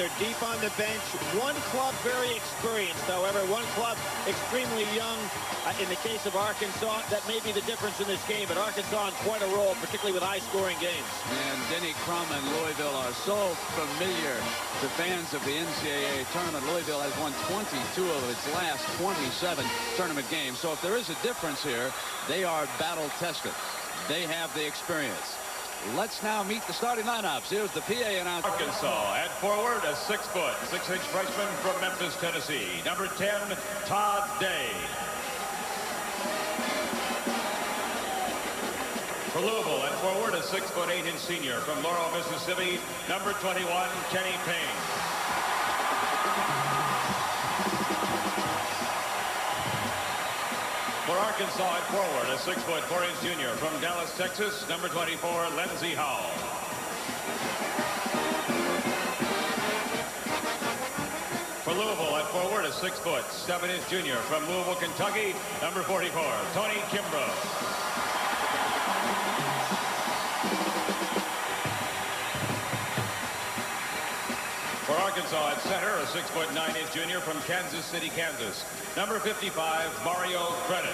They're deep on the bench. One club very experienced, however. One club extremely young. In the case of Arkansas, that may be the difference in this game. But Arkansas on quite a roll, particularly with high-scoring games. And Denny Crum and Louisville are so familiar to fans of the NCAA tournament. Louisville has won 22 of its last 27 tournament games. So if there is a difference here, they are battle-tested. They have the experience. Let's now meet the starting lineups. Here's the PA announcer. Arkansas at forward, a 6-foot, 6-inch freshman from Memphis, Tennessee. Number 10, Todd Day. For Louisville at forward, a 6-foot, 8-inch senior from Laurel, Mississippi. Number 21, Kenny Payne. For Arkansas at forward, a 6-foot, 4-inch junior from Dallas, Texas, number 24, Lindsey Howell. For Louisville at forward, a 6-foot, 7-inch junior from Louisville, Kentucky, number 44, Tony Kimbrough. For Arkansas at center, a 6-foot, 9-inch junior from Kansas City, Kansas, number 55, Mario Credit.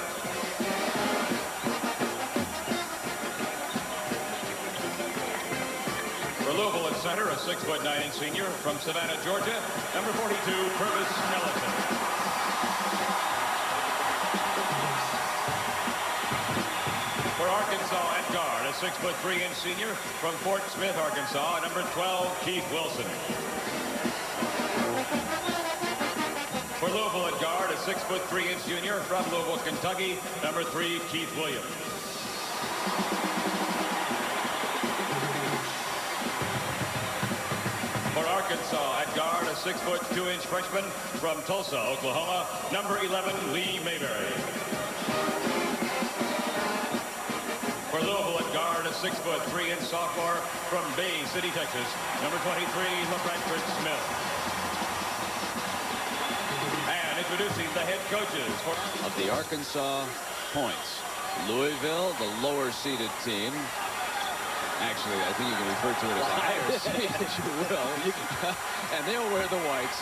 For Louisville at center, a 6-foot, 9-inch senior from Savannah, Georgia, number 42, Purvis Ellison. For Arkansas at guard, a 6-foot, 3-inch senior from Fort Smith, Arkansas, number 12, Keith Wilson. For Louisville at guard, a 6-foot, 3-inch junior from Louisville, Kentucky, number 3, Keith Williams. For Arkansas at guard, a 6-foot, 2-inch freshman from Tulsa, Oklahoma, number 11, Lee Mayberry. For Louisville at guard, a 6-foot, 3-inch sophomore from Bay City, Texas, number 23, LaBradford Smith. Introducing the head coaches of the Arkansas points. Louisville, the lower seeded team. Actually, I think you can refer to it as a higher seed, as you will. And they'll wear the whites.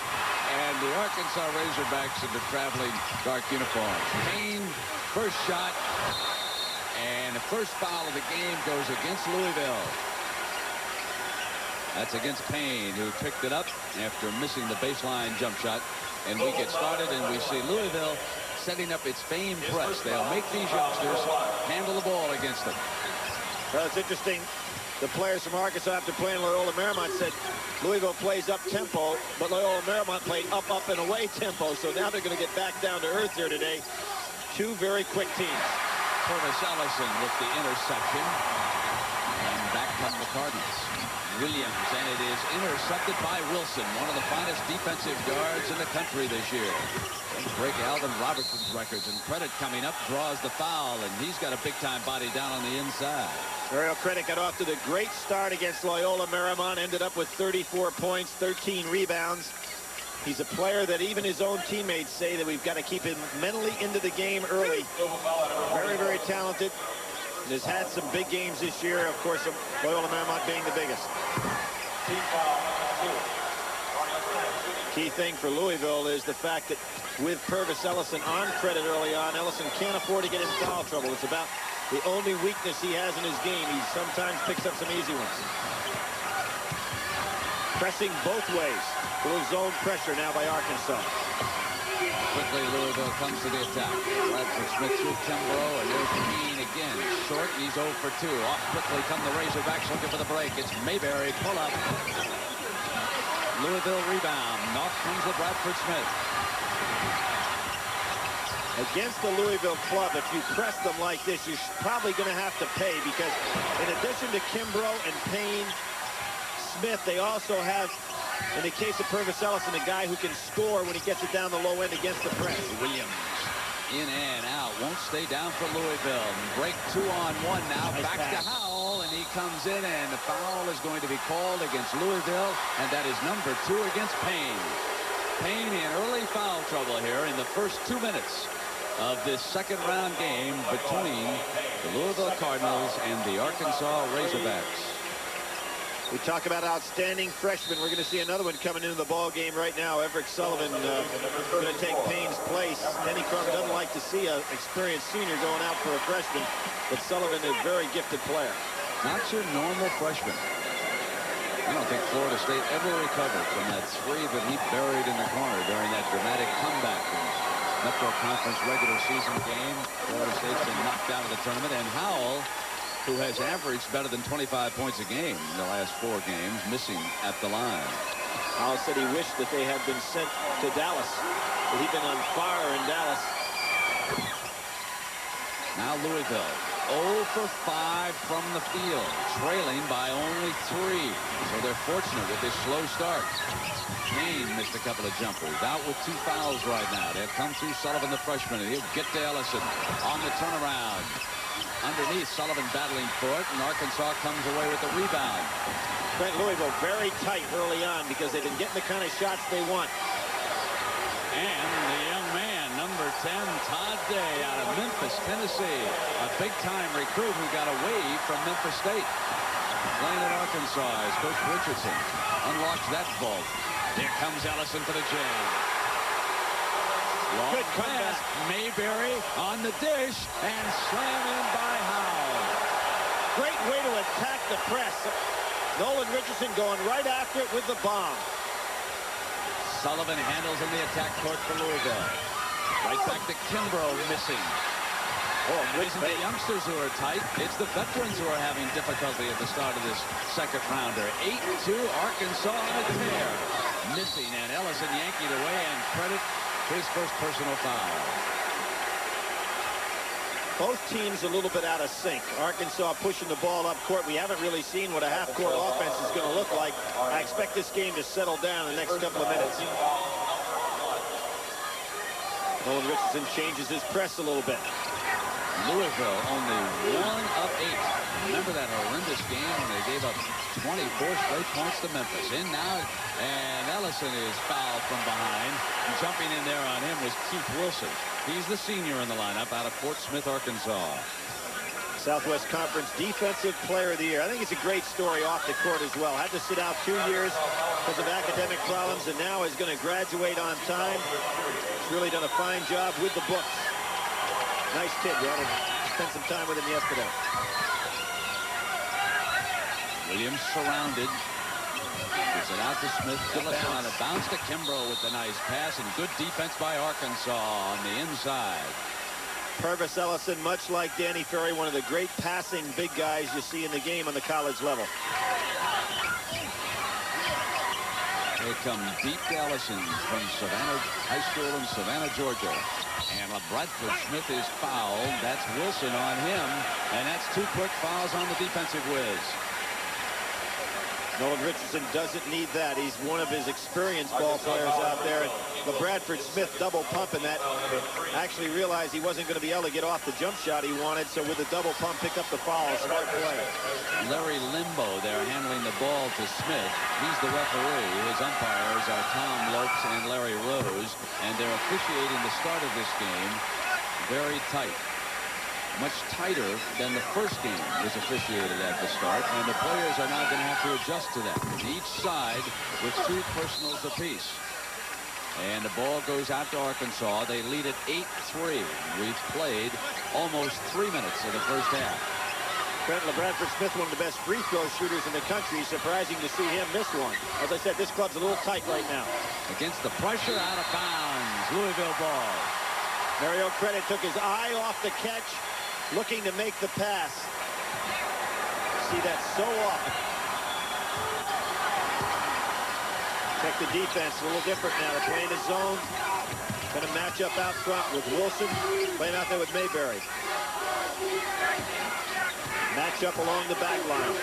And the Arkansas Razorbacks in the traveling dark uniforms. Payne, first shot. And the first foul of the game goes against Louisville. That's against Payne, who picked it up after missing the baseline jump shot. And we get started, and we see Louisville setting up its famed press. They'll make these youngsters handle the ball against them. Well, it's interesting. The players from Arkansas, after playing Loyola Marymount, said Louisville plays up tempo, but Loyola Marymount played up and away tempo. So now they're going to get back down to earth here today. Two very quick teams. Purvis Ellison with the interception. And back come the Cardinals. Williams, and it is intercepted by Wilson, one of the finest defensive guards in the country this year. Break Alvin Robertson's records, and Credit coming up draws the foul, and he's got a big-time body down on the inside. Ariel Credit got off to the great start against Loyola Marymount, ended up with 34 points, 13 rebounds. He's a player that even his own teammates say that we've got to keep him mentally into the game early. Very, very talented. And has had some big games this year, of course, Loyola Marymount being the biggest. Key thing for Louisville is the fact that with Purvis Ellison on Credit early on, Ellison can't afford to get in foul trouble. It's about the only weakness he has in his game. He sometimes picks up some easy ones. Pressing both ways. A little zone pressure now by Arkansas. Quickly, Louisville comes to the attack. Bradford Smith through Kimbrough, and there's Keene again. Short, he's 0 for 2. Off quickly come the Razorbacks looking for the break. It's Mayberry, pull up. Louisville rebound. Off comes the Bradford Smith. Against the Louisville club, if you press them like this, you're probably going to have to pay, because in addition to Kimbrough and Payne, Smith, they also have, in the case of Purvis Ellison, a guy who can score when he gets it down the low end against the press. Williams in and out, won't stay down for Louisville. Break 2-on-1 now. Nice back pass to Howell, and he comes in, and the foul is going to be called against Louisville, and that is number 2 against Payne. Payne in early foul trouble here in the first 2 minutes of this second round game between the Louisville Cardinals and the Arkansas Razorbacks. We talk about outstanding freshmen. We're going to see another one coming into the ball game right now. Everett Sullivan going to take Payne's place. Denny Crum doesn't like to see an experienced senior going out for a freshman, but Sullivan is a very gifted player. Not your normal freshman. I don't think Florida State ever recovered from that three that he buried in the corner during that dramatic comeback in Metro Conference regular season game. Florida State's been knocked out of the tournament, and Howell, who has averaged better than 25 points a game in the last 4 games, missing at the line. Howell said he wished that they had been sent to Dallas, but he'd been on fire in Dallas. Now Louisville, 0 for 5 from the field, trailing by only 3. So they're fortunate with this slow start. Kane missed a couple of jumpers, out with 2 fouls right now. They'll come through Sullivan, the freshman, and he'll get to Ellison on the turnaround. Underneath, Sullivan battling for it, and Arkansas comes away with the rebound. Brent, Louisville very tight early on because they've been getting the kind of shots they want. And the young man, number 10, Todd Day, out of Memphis, Tennessee. A big-time recruit who got away from Memphis State. Playing at Arkansas as Coach Richardson unlocks that vault. Here comes Ellison for the jam. Long Good comeback. Mayberry on the dish and slam in by Howell. Great way to attack the press. Nolan Richardson going right after it with the bomb. Sullivan handles in the attack court for Louisville. Right back to Kimbrough, missing. Oh, it isn't the youngsters who are tight, it's the veterans who are having difficulty at the start of this second rounder. 8-2, Arkansas on a tear. Missing, and Ellison yanked it away, and credit his first personal foul. Both teams a little bit out of sync. Arkansas pushing the ball up court. We haven't really seen what a half-court offense is going to look like. I expect this game to settle down in the next couple of minutes. Nolan Richardson changes his press a little bit. Louisville only 1 of 8. Remember that horrendous game when they gave up 24 straight points to Memphis. In now, and Ellison is fouled from behind. And jumping in there on him was Keith Wilson. He's the senior in the lineup out of Fort Smith, Arkansas. Southwest Conference Defensive Player of the Year. I think it's a great story off the court as well. Had to sit out 2 years because of academic problems, and now is going to graduate on time. He's really done a fine job with the books. Nice kid. We ought to spend some time with him yesterday. Williams surrounded. Gives it out to Smith. Gillison on a bounce to Kimbrough with the nice pass, and good defense by Arkansas on the inside. Purvis Ellison, much like Danny Ferry, one of the great passing big guys you see in the game on the college level. They come deep to Ellison from Savannah High School in Savannah, Georgia. And Bradford Smith is fouled. That's Wilson on him. And that's 2 quick fouls on the defensive whiz. Nolan Richardson doesn't need that. He's one of his experienced ball players out there. And Bradford Smith double pumping that. Actually realized he wasn't going to be able to get off the jump shot he wanted. So with the double pump, pick up the foul. Smart play. Larry Limbo there handling the ball to Smith. He's the referee. His umpires are Tom Lopes and Larry Rose. And they're officiating the start of this game very tight. Much tighter than the first game was officiated at the start, and the players are now going to have to adjust to that. Each side with 2 personals apiece. And the ball goes out to Arkansas. They lead at 8-3. We've played almost 3 minutes of the first half. Brent Bradford Smith, one of the best free throw shooters in the country. Surprising to see him miss one. As I said, this club's a little tight right now. Against the pressure, out of bounds. Louisville ball. Mario Credit took his eye off the catch, looking to make the pass. See that so often. Check the defense, a little different now. They're playing a zone. Going to match up out front with Wilson, playing out there with Mayberry. Match up along the back line.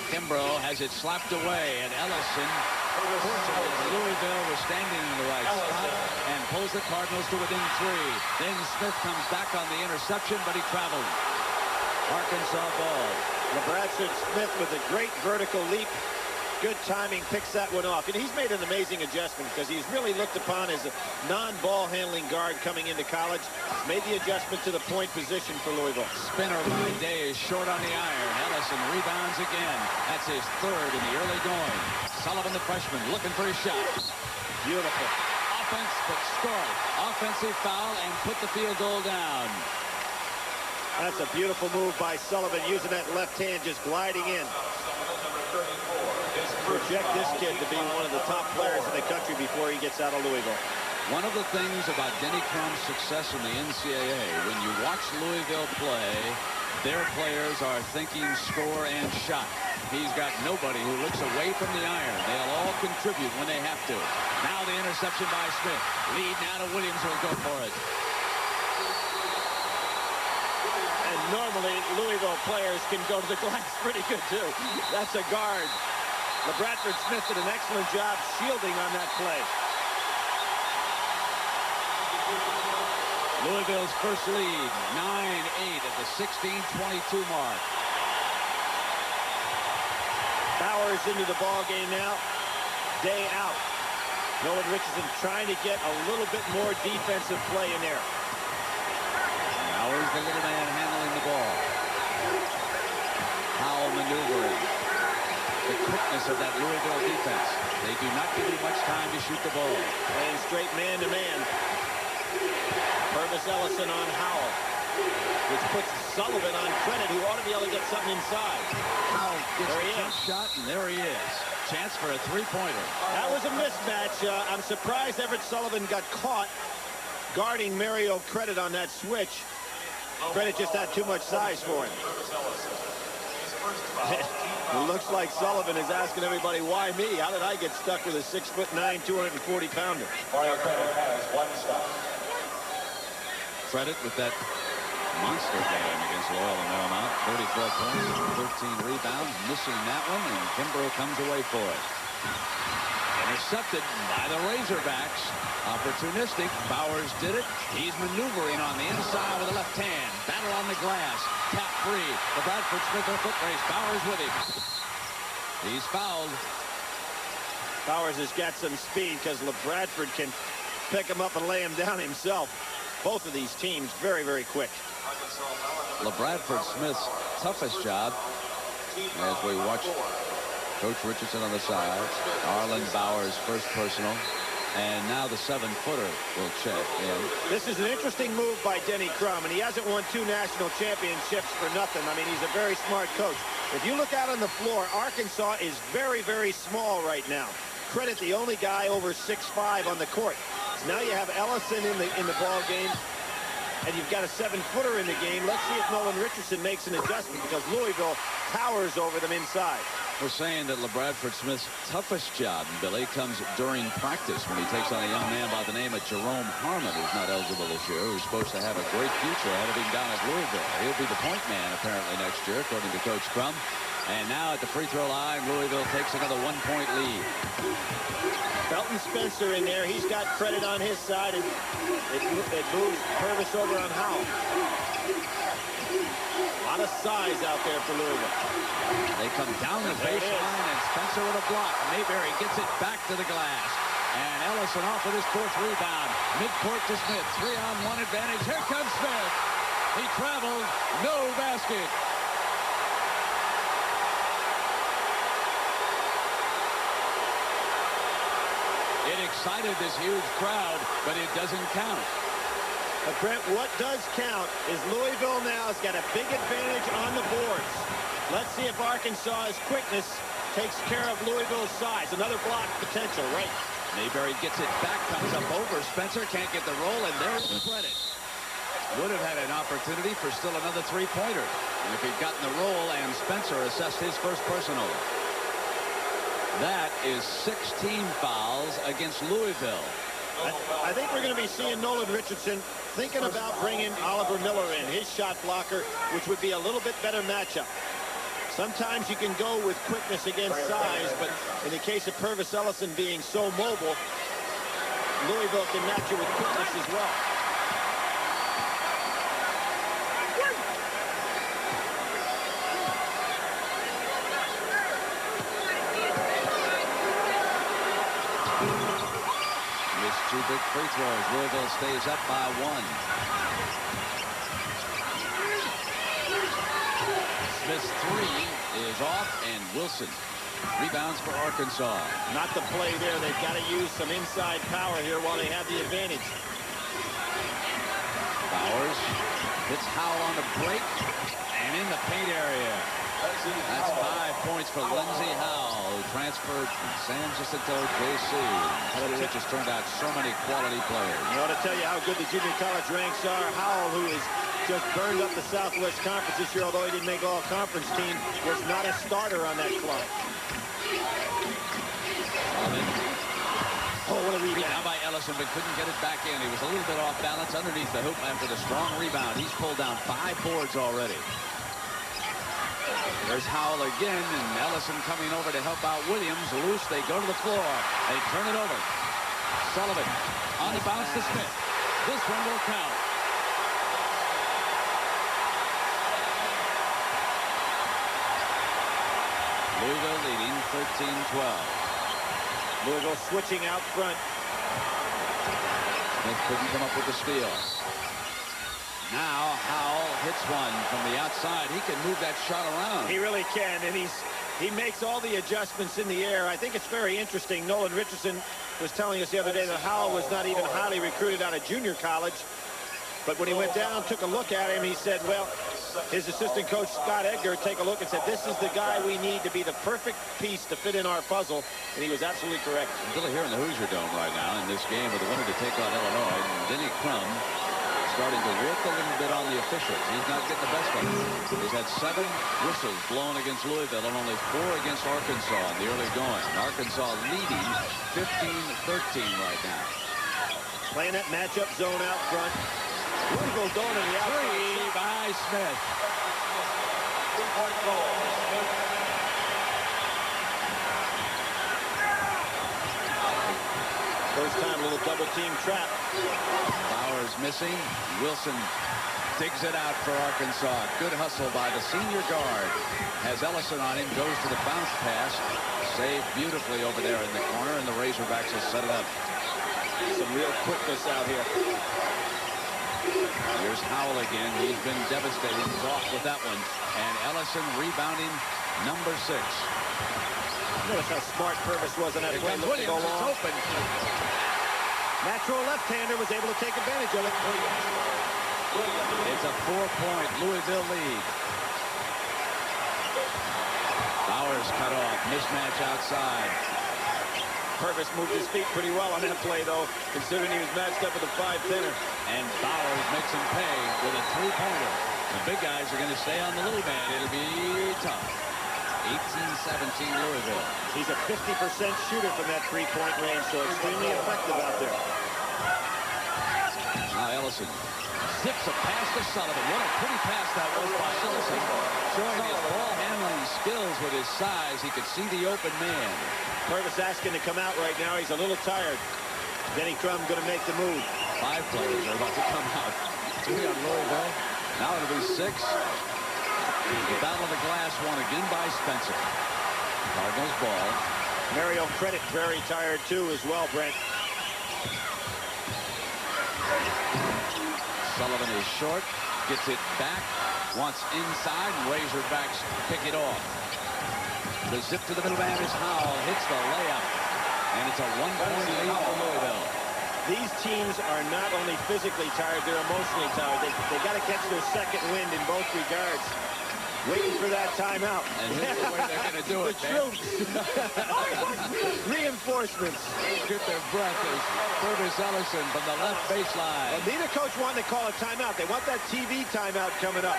Kimbrough has it slapped away, and Ellison, fortunately, Louisville was standing in the right spot and pulls the Cardinals to within 3. Then Smith comes back on the interception, but he traveled. Arkansas ball. Bradford Smith with a great vertical leap. good timing, picks that one off. And he's made an amazing adjustment because he's really looked upon as a non-ball handling guard coming into college. He's made the adjustment to the point position for Louisville. Spinner by Day is short on the iron. Ellison rebounds again. That's his third in the early going. Sullivan, the freshman, looking for his shot. Beautiful. Offense, but scored. Offensive foul and put the field goal down. That's a beautiful move by Sullivan, using that left hand, just gliding in. Project this kid to be one of the top players in the country before he gets out of Louisville. One of the things about Denny Crum's success in the NCAA, when you watch Louisville play, their players are thinking score and shot. He's got nobody who looks away from the iron. They'll all contribute when they have to. Now the interception by Smith. Lead now to Williams, who'll go for it. And normally, Louisville players can go to the glass pretty good, too. That's a guard. LeBradford Smith did an excellent job shielding on that play. Louisville's first lead, 9-8 at the 16:22 mark. Bowers into the ball game now. Day out. Nolan Richardson trying to get a little bit more defensive play in there. Bowers, the little man, handling the ball. Howell maneuvering. The quickness of that Louisville defense. They do not give you much time to shoot the ball. Playing straight man-to-man. Purvis Ellison on Howell, which puts Sullivan on credit, who ought to be able to get something inside. Howell gets There a he jump is. shot, and there he is. Chance for a three-pointer. That was a mismatch. I'm surprised Everett Sullivan got caught guarding Mario Credit on that switch. Credit just had too much size for him. It looks like Sullivan is asking everybody, why me? How did I get stuck with a 6'9", 240-pounder? Mario Credit has one stop. Credit with that monster game against Loyola Marymount. 34 points, 13 rebounds, missing that one, and Kimbrough comes away for it. Intercepted by the Razorbacks. Opportunistic. Bowers did it. He's maneuvering on the inside with the left hand. Battle on the glass. Tap free. The Bradford Smith foot race. Bowers with him. He's fouled. Bowers has got some speed because LeBradford can pick him up and lay him down himself. Both of these teams very, very quick. LeBradford Smith's toughest job, as we watch Coach Richardson on the side, Arlen Bowers first personal, and now the 7-footer will check in. This is an interesting move by Denny Crum, and he hasn't won 2 national championships for nothing. I mean, he's a very smart coach. If you look out on the floor, Arkansas is very, very small right now. Credit the only guy over 6'5" on the court. So now you have Ellison in the ball game, and you've got a 7-footer in the game. Let's see if Nolan Richardson makes an adjustment, because Louisville towers over them inside. We're saying that LeBradford Smith's toughest job, Billy, comes during practice when he takes on a young man by the name of Jerome Harmon, who's not eligible this year, who's supposed to have a great future ahead of him down at Louisville. He'll be the point man apparently next year, according to Coach Crum. And now at the free throw line, Louisville takes another 1-point lead. Felton Spencer in there. He's got credit on his side, and it moves Purvis over on Howell. A lot of size out there for Louisville. They come down the baseline, and Spencer with a block. Mayberry gets it back to the glass. And Ellison off with his 4th rebound. Midcourt to Smith. 3-on-1 advantage. Here comes Smith. He traveled. No basket. It excited this huge crowd, but it doesn't count. But Brent, what does count is Louisville now has got a big advantage on the boards. Let's see if Arkansas's quickness takes care of Louisville's size. Another block potential, right? Mayberry gets it back, comes up over Spencer, can't get the roll, and there's the credit. Would have had an opportunity for still another 3-pointer. And if he'd gotten the roll and Spencer assessed his first personal. That is 16 fouls against Louisville. I think we're going to be seeing Nolan Richardson thinking about bringing Oliver Miller in, his shot blocker, which would be a little bit better matchup. Sometimes you can go with quickness against size, but in the case of Purvis Ellison being so mobile, Louisville can match it with quickness as well. 2 big free throws. Louisville stays up by 1. Smith's 3 is off, and Wilson rebounds for Arkansas. Not the play there. They've got to use some inside power here while they have the advantage. Bowers hits Howell on the break and in the paint area. That's 5 points for Lindsey Howell, who transferred from San Jacinto JC. It just turned out so many quality players. I want to tell you how good the junior college ranks are. Howell, who is just burned up the Southwest Conference this year, although he didn't make all-conference team, was not a starter on that club. Oh, what a rebound. Now by Ellison, but couldn't get it back in. He was a little bit off balance underneath the hoop after the strong rebound. He's pulled down 5 boards already. There's Howell again, and Ellison coming over to help out Williams. Loose, they go to the floor. They turn it over. Sullivan on the bounce to Smith. This one will count. Louisville leading 13-12. Louisville switching out front. Smith couldn't come up with the steal. Now Howell hits one from the outside. He can move that shot around. He really can, and he makes all the adjustments in the air. I think it's very interesting. Nolan Richardson was telling us the other day that Howell was not even highly recruited out of junior college. But when he went down, took a look at him, he said, well, his assistant coach, Scott Edgar, take a look and said, this is the guy we need to be the perfect piece to fit in our puzzle. And he was absolutely correct. Still here in the Hoosier Dome right now in this game with the winner to take on Illinois. And Denny Crum starting to work a little bit on the officials. He's not getting the best of them. He's had 7 whistles blown against Louisville and only 4 against Arkansas in the early going. Arkansas leading 15-13 right now. Playing that matchup zone out front. Louisville going to the outside. 3 by Smith. First time a little double team trap. Bowers missing. Wilson digs it out for Arkansas. Good hustle by the senior guard. Has Ellison on him. Goes to the bounce pass. Saved beautifully over there in the corner, and the Razorbacks will set it up. Some real quickness out here. Here's Howell again. He's been devastating. He's off with that one. And Ellison rebounding number 6. Notice how smart Purvis was on that play. Williams, go long. it's open. Natural left-hander was able to take advantage of it. It's a 4-point Louisville lead. Bowers cut off. Mismatch outside. Purvis moved his feet pretty well on that play, though, considering he was matched up with a 5-10er. And Bowers makes him pay with a 3-pointer. The big guys are going to stay on the little man. It'll be tough. 18-17 Louisville. He's a 50% shooter from that 3-point range, so extremely effective out there. Now Ellison zips a pass to Sullivan. What a pretty pass that was by Ellison. Showing his ball handling skills with his size. He could see the open man. Purvis asking to come out right now. He's a little tired. Denny Crum going to make the move. 5 players are about to come out. 3 on Louisville. Now it'll be 6. The battle of the glass won again by Spencer. Cardinals ball. Mario Credit very tired too as well, Brent. Sullivan is short. Gets it back. Wants inside. Razorbacks pick it off. The zip to the middle man is Howell. Hits the layup. And it's a 1-point lead for Louisville. These teams are not only physically tired, they're emotionally tired. They got to catch their second wind in both regards. Waiting for that timeout. And here's the way they're going to do it, the troops. Reinforcements. Get their breath as Purvis Ellison from the left baseline. Well, neither coach wanted to call a timeout. They want that TV timeout coming up.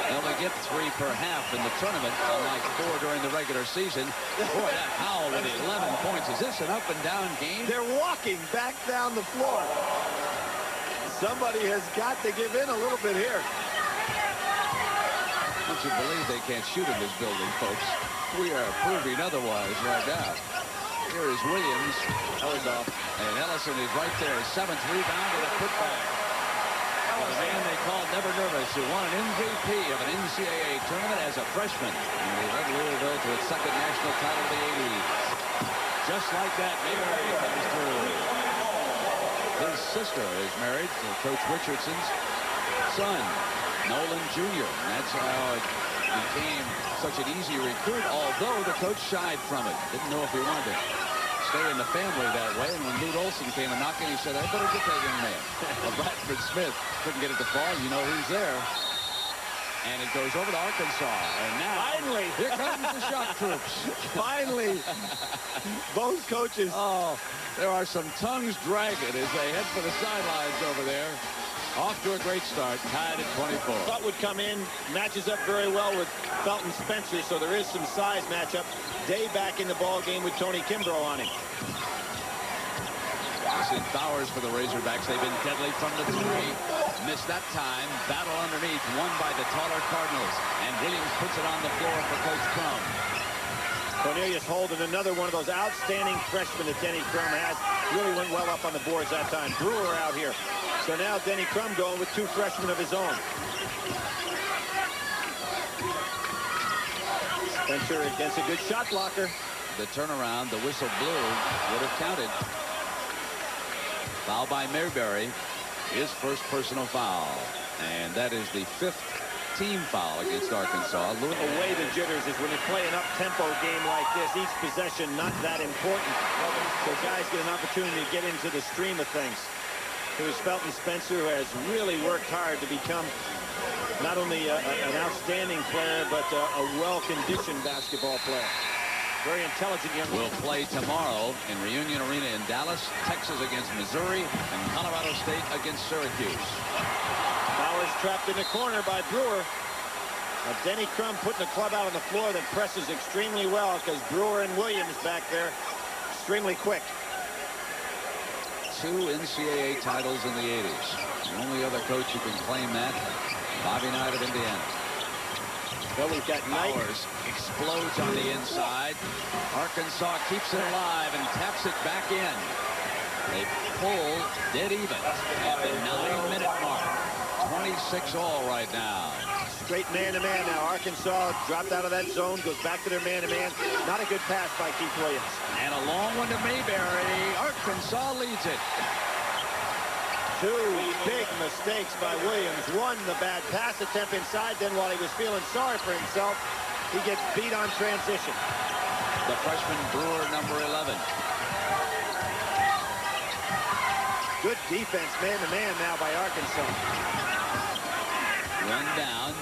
They only get 3 per half in the tournament, unlike 4 during the regular season. Boy, that Howell with 11 points. Is this an up-and-down game? They're walking back down the floor. Somebody has got to give in a little bit here. Don't you believe they can't shoot in this building, folks? We are proving otherwise right now. Here is Williams. That was off. And Ellison is right there. 7th rebound and a putback. The man they called Never Nervous, who won an MVP of an NCAA tournament as a freshman. And he led Louisville to its 2nd national title of the 80s. Just like that, Never comes through. His sister is married to Coach Richardson's son, Nolan Jr. And that's how it became such an easy recruit, although the coach shied from it. Didn't know if he wanted to stay in the family that way. And when Lute Olson came a knocking, he said, I better get that young man. Well, Bradford Smith couldn't get it to fall. You know who's there. And it goes over to Arkansas. And now, finally, here comes the shock troops. Finally, both coaches. Oh, there are some tongues dragging as they head for the sidelines over there. Off to a great start, tied at 24. Butt would come in, matches up very well with Felton Spencer, so there is some size matchup. Day back in the ball game with Tony Kimbrough on him. Sid Bowers for the Razorbacks. They've been deadly from the three. Missed that time. Battle underneath, won by the taller Cardinals. And Williams puts it on the floor for Coach Crum. Cornelius Holden, another one of those outstanding freshmen that Denny Crum has. Really went well up on the boards that time. Brewer out here. So now Denny Crum going with two freshmen of his own. Spencer against a good shot blocker. The turnaround, the whistle blew, would have counted. Foul by Mayberry, his first personal foul. And that is the 5th team foul against Arkansas. Away the jitters is when you play an up-tempo game like this, each possession not that important. So guys get an opportunity to get into the stream of things. Here's Felton Spencer, who has really worked hard to become not only an outstanding player, but a well-conditioned basketball player. Very intelligent young man. Will play tomorrow in Reunion Arena in Dallas, Texas against Missouri, and Colorado State against Syracuse. Bowers trapped in the corner by Brewer. Denny Crum putting the club out on the floor that presses extremely well because Brewer and Williams back there extremely quick. 2 NCAA titles in the 80s. The only other coach who can claim that, Bobby Knight of Indiana. Well, we've got Bowers explodes on the inside. Arkansas keeps it alive and taps it back in. They pull dead even at the 9-minute mark. 26 all right now. Straight man-to-man now. Arkansas dropped out of that zone, goes back to their man-to-man. Not a good pass by Keith Williams. And a long one to Mayberry. Arkansas leads it. 2 big mistakes by Williams. One, the bad pass attempt inside. Then while he was feeling sorry for himself, he gets beat on transition. The freshman Brewer, number 11. Good defense, man-to-man now by Arkansas. Run down,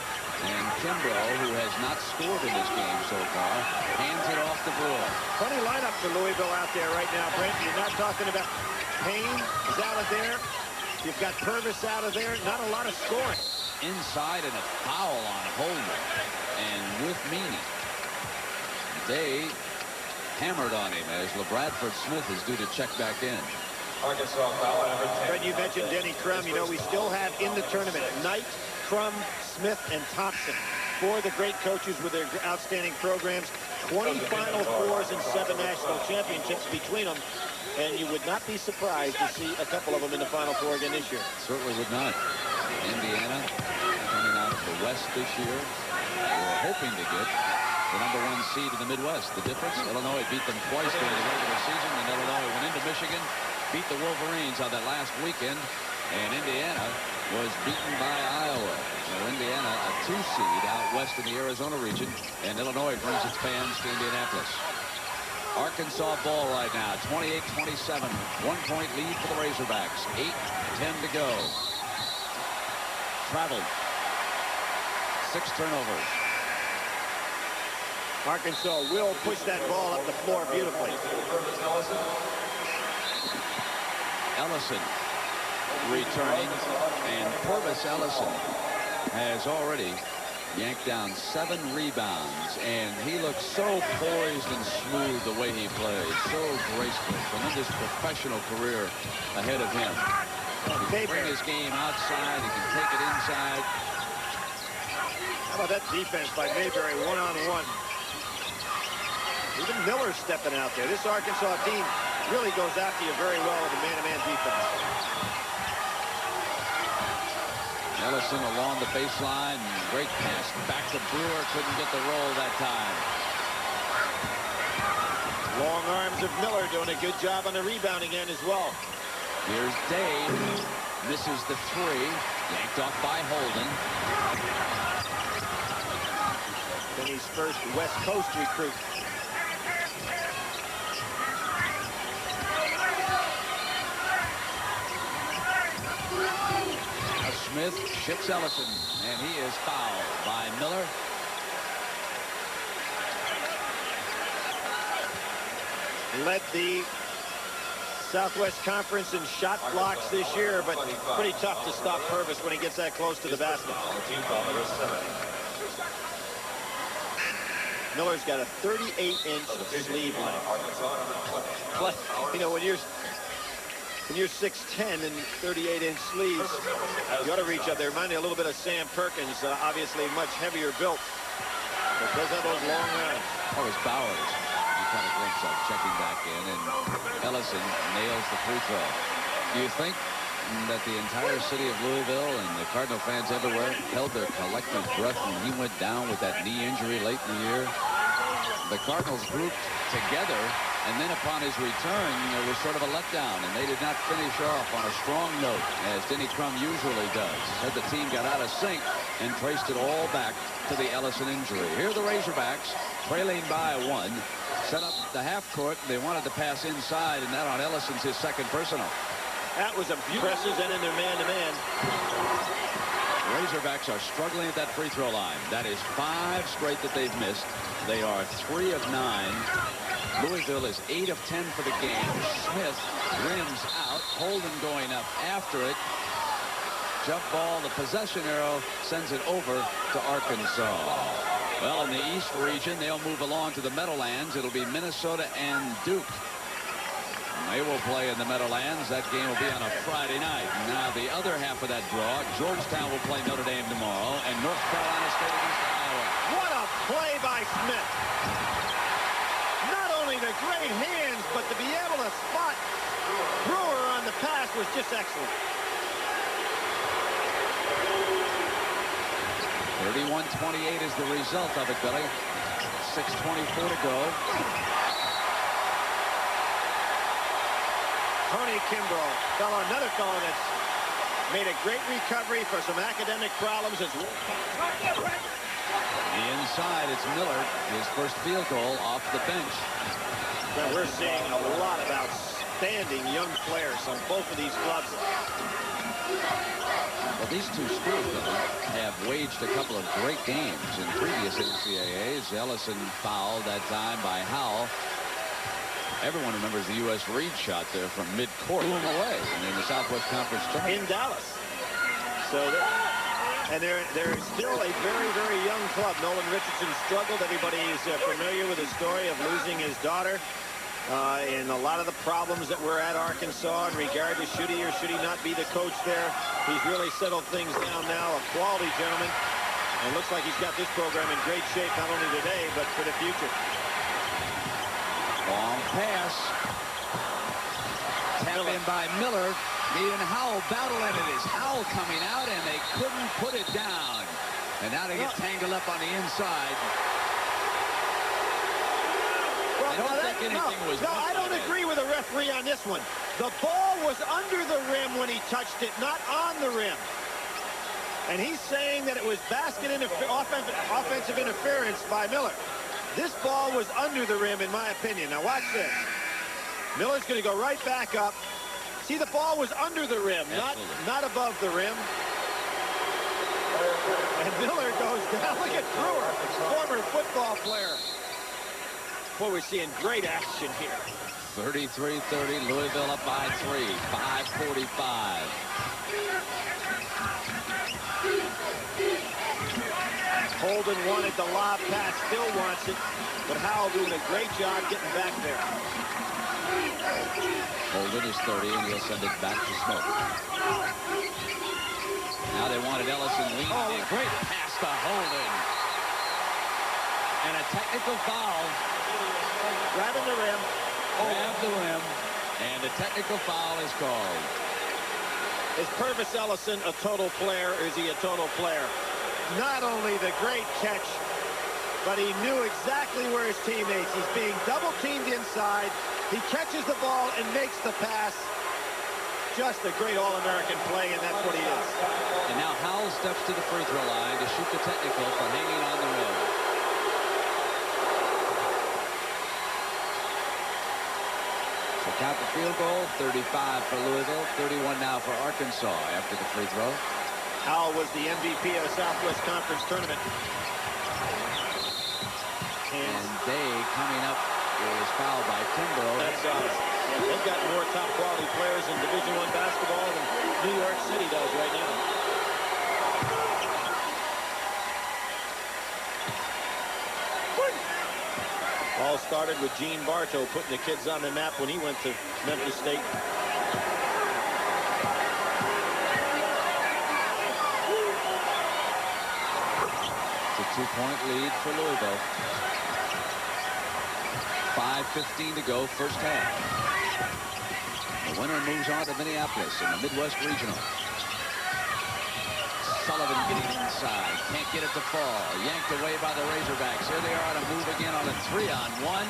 and Kimbrough, who has not scored in this game so far, hands it off to Brewer. Funny lineup for Louisville out there right now, Brent. You're not talking about Payne is out of there. You've got Purvis out of there. Not a lot of scoring. Inside and a foul on Holden. And with meaning. Day hammered on him as LeBradford Smith is due to check back in. Arkansas foul number 10. Brent, you mentioned Denny Crum. You know, we still have in the tournament Knight, Crum, Smith, and Thompson. 4 of the great coaches with their outstanding programs. 20 Final Fours and 7 national championships between them. And you would not be surprised to see a couple of them in the Final Four again this year. Certainly would not. Indiana coming out of the West this year. We're hoping to get the #1 seed in the Midwest. The difference, Illinois beat them twice during the regular season, and Illinois went into Michigan, beat the Wolverines on that last weekend, and Indiana was beaten by Iowa. So Indiana, a 2 seed out west in the Arizona region, and Illinois brings its fans to Indianapolis. Arkansas ball right now, 28-27. 1-point lead for the Razorbacks. 8:10 to go. Traveled. 6 turnovers. Arkansas will push that ball up the floor beautifully. Ellison returning, and Purvis Ellison has already yanked down 7 rebounds, and he looks so poised and smooth the way he plays. So graceful. Tremendous professional career ahead of him. He can bring his game outside. He can take it inside. How about that defense by Mayberry, one-on-one? Even Miller stepping out there. This Arkansas team really goes after you very well with a man-to-man defense. Ellison along the baseline. Great pass back to Brewer. Couldn't get the roll that time. Long arms of Miller doing a good job on the rebounding end as well. Here's Dave. Misses the three. Yanked off by Holden. Finney's first West Coast recruit. Smith ships Ellison, and he is fouled by Miller. Led the Southwest Conference in shot blocks this year, but pretty tough to stop Purvis when he gets that close to the basket. Miller's got a 38-inch sleeve length. But, you know, when you're 6'10" and 38-inch sleeves, you ought to reach up there. Remind me a little bit of Sam Perkins, obviously much heavier built, but does have those long rounds. Oh, it's Bowers. You caught a glimpse of checking back in, and Ellison nails the free throw. Do you think that the entire city of Louisville and the Cardinal fans everywhere held their collective breath when he went down with that knee injury late in the year? The Cardinals grouped together, and then upon his return, there was sort of a letdown, and they did not finish off on a strong note, as Denny Crum usually does. Said the team got out of sync and traced it all back to the Ellison injury. Here are the Razorbacks, trailing by 1. Set up the half court. They wanted to pass inside, and that on Ellison's his second personal. That was a presses and in their man-to-man. Razorbacks are struggling at that free throw line. That is 5 straight that they've missed. They are 3 of 9. Louisville is 8 of 10 for the game. Smith rims out. Holden going up after it. Jump ball. The possession arrow sends it over to Arkansas. Well, in the East region, they'll move along to the Meadowlands. It'll be Minnesota and Duke. They will play in the Meadowlands. That game will be on a Friday night. Now, the other half of that draw, Georgetown will play Notre Dame tomorrow, and North Carolina State against Iowa. What a play by Smith. Not only the great hands, but to be able to spot Brewer on the pass was just excellent. 31-28 is the result of it, Billy. 6:24 to go. Tony Kimbrough, another fellow that's made a great recovery for some academic problems as well. The inside, it's Miller, his first field goal off the bench. Now we're seeing a lot of outstanding young players on both of these clubs. Well, these two schools, Billy, have waged a couple of great games in previous NCAAs. Ellison fouled that time by Howell. Everyone remembers the U.S. Reed shot there from mid-court. Blew him away in the Southwest Conference tournament. In Dallas. So, and they're still a very, very young club. Nolan Richardson struggled. Everybody is familiar with the story of losing his daughter. And a lot of the problems that were at Arkansas in regard to should he or should he not be the coach there. He's really settled things down now. A quality gentleman. And looks like he's got this program in great shape, not only today, but for the future. Long pass. Tapped in by Miller. Meade and Howell battling it. Is Howell coming out, and they couldn't put it down. And now they get tangled up on the inside. I don't think anything was. No, I don't agree with the referee on this one. The ball was under the rim when he touched it, not on the rim. And he's saying that it was offensive interference by Miller. This ball was under the rim, in my opinion. Now watch this. Miller's going to go right back up. See, the ball was under the rim, not above the rim. And Miller goes down. Look at Brewer, former football player. Boy, we're seeing great action here. 33-30, Louisville up by 3. 5:45. Holden wanted the lob pass, still wants it, but Howell doing a great job getting back there. Holden is 30, and he'll send it back to Smoke. Now they wanted Ellison leaning in. Great pass to Holden. And a technical foul. Grabbing the rim. Grab the rim. And a technical foul is called. Is Purvis Ellison a total player, or is he a total player? Not only the great catch, but he knew exactly where his teammates. He's being double-teamed inside. He catches the ball and makes the pass. just a great All-American play, and that's what he is. And now Howell steps to the free throw line to shoot the technical for hanging on the rim. So count the field goal, 35 for Louisville, 31 now for Arkansas after the free throw. Howell was the MVP of the Southwest Conference tournament. And Day coming up is fouled by Kimbrough. They've got more top quality players in Division I basketball than New York City does right now. All started with Gene Bartow putting the kids on the map when he went to Memphis State. It's a 2-point lead for Louisville. 5:15 to go, first half. The winner moves on to Minneapolis in the Midwest Regional. Sullivan getting inside, can't get it to fall. Yanked away by the Razorbacks. Here they are to move again on a 3-on-1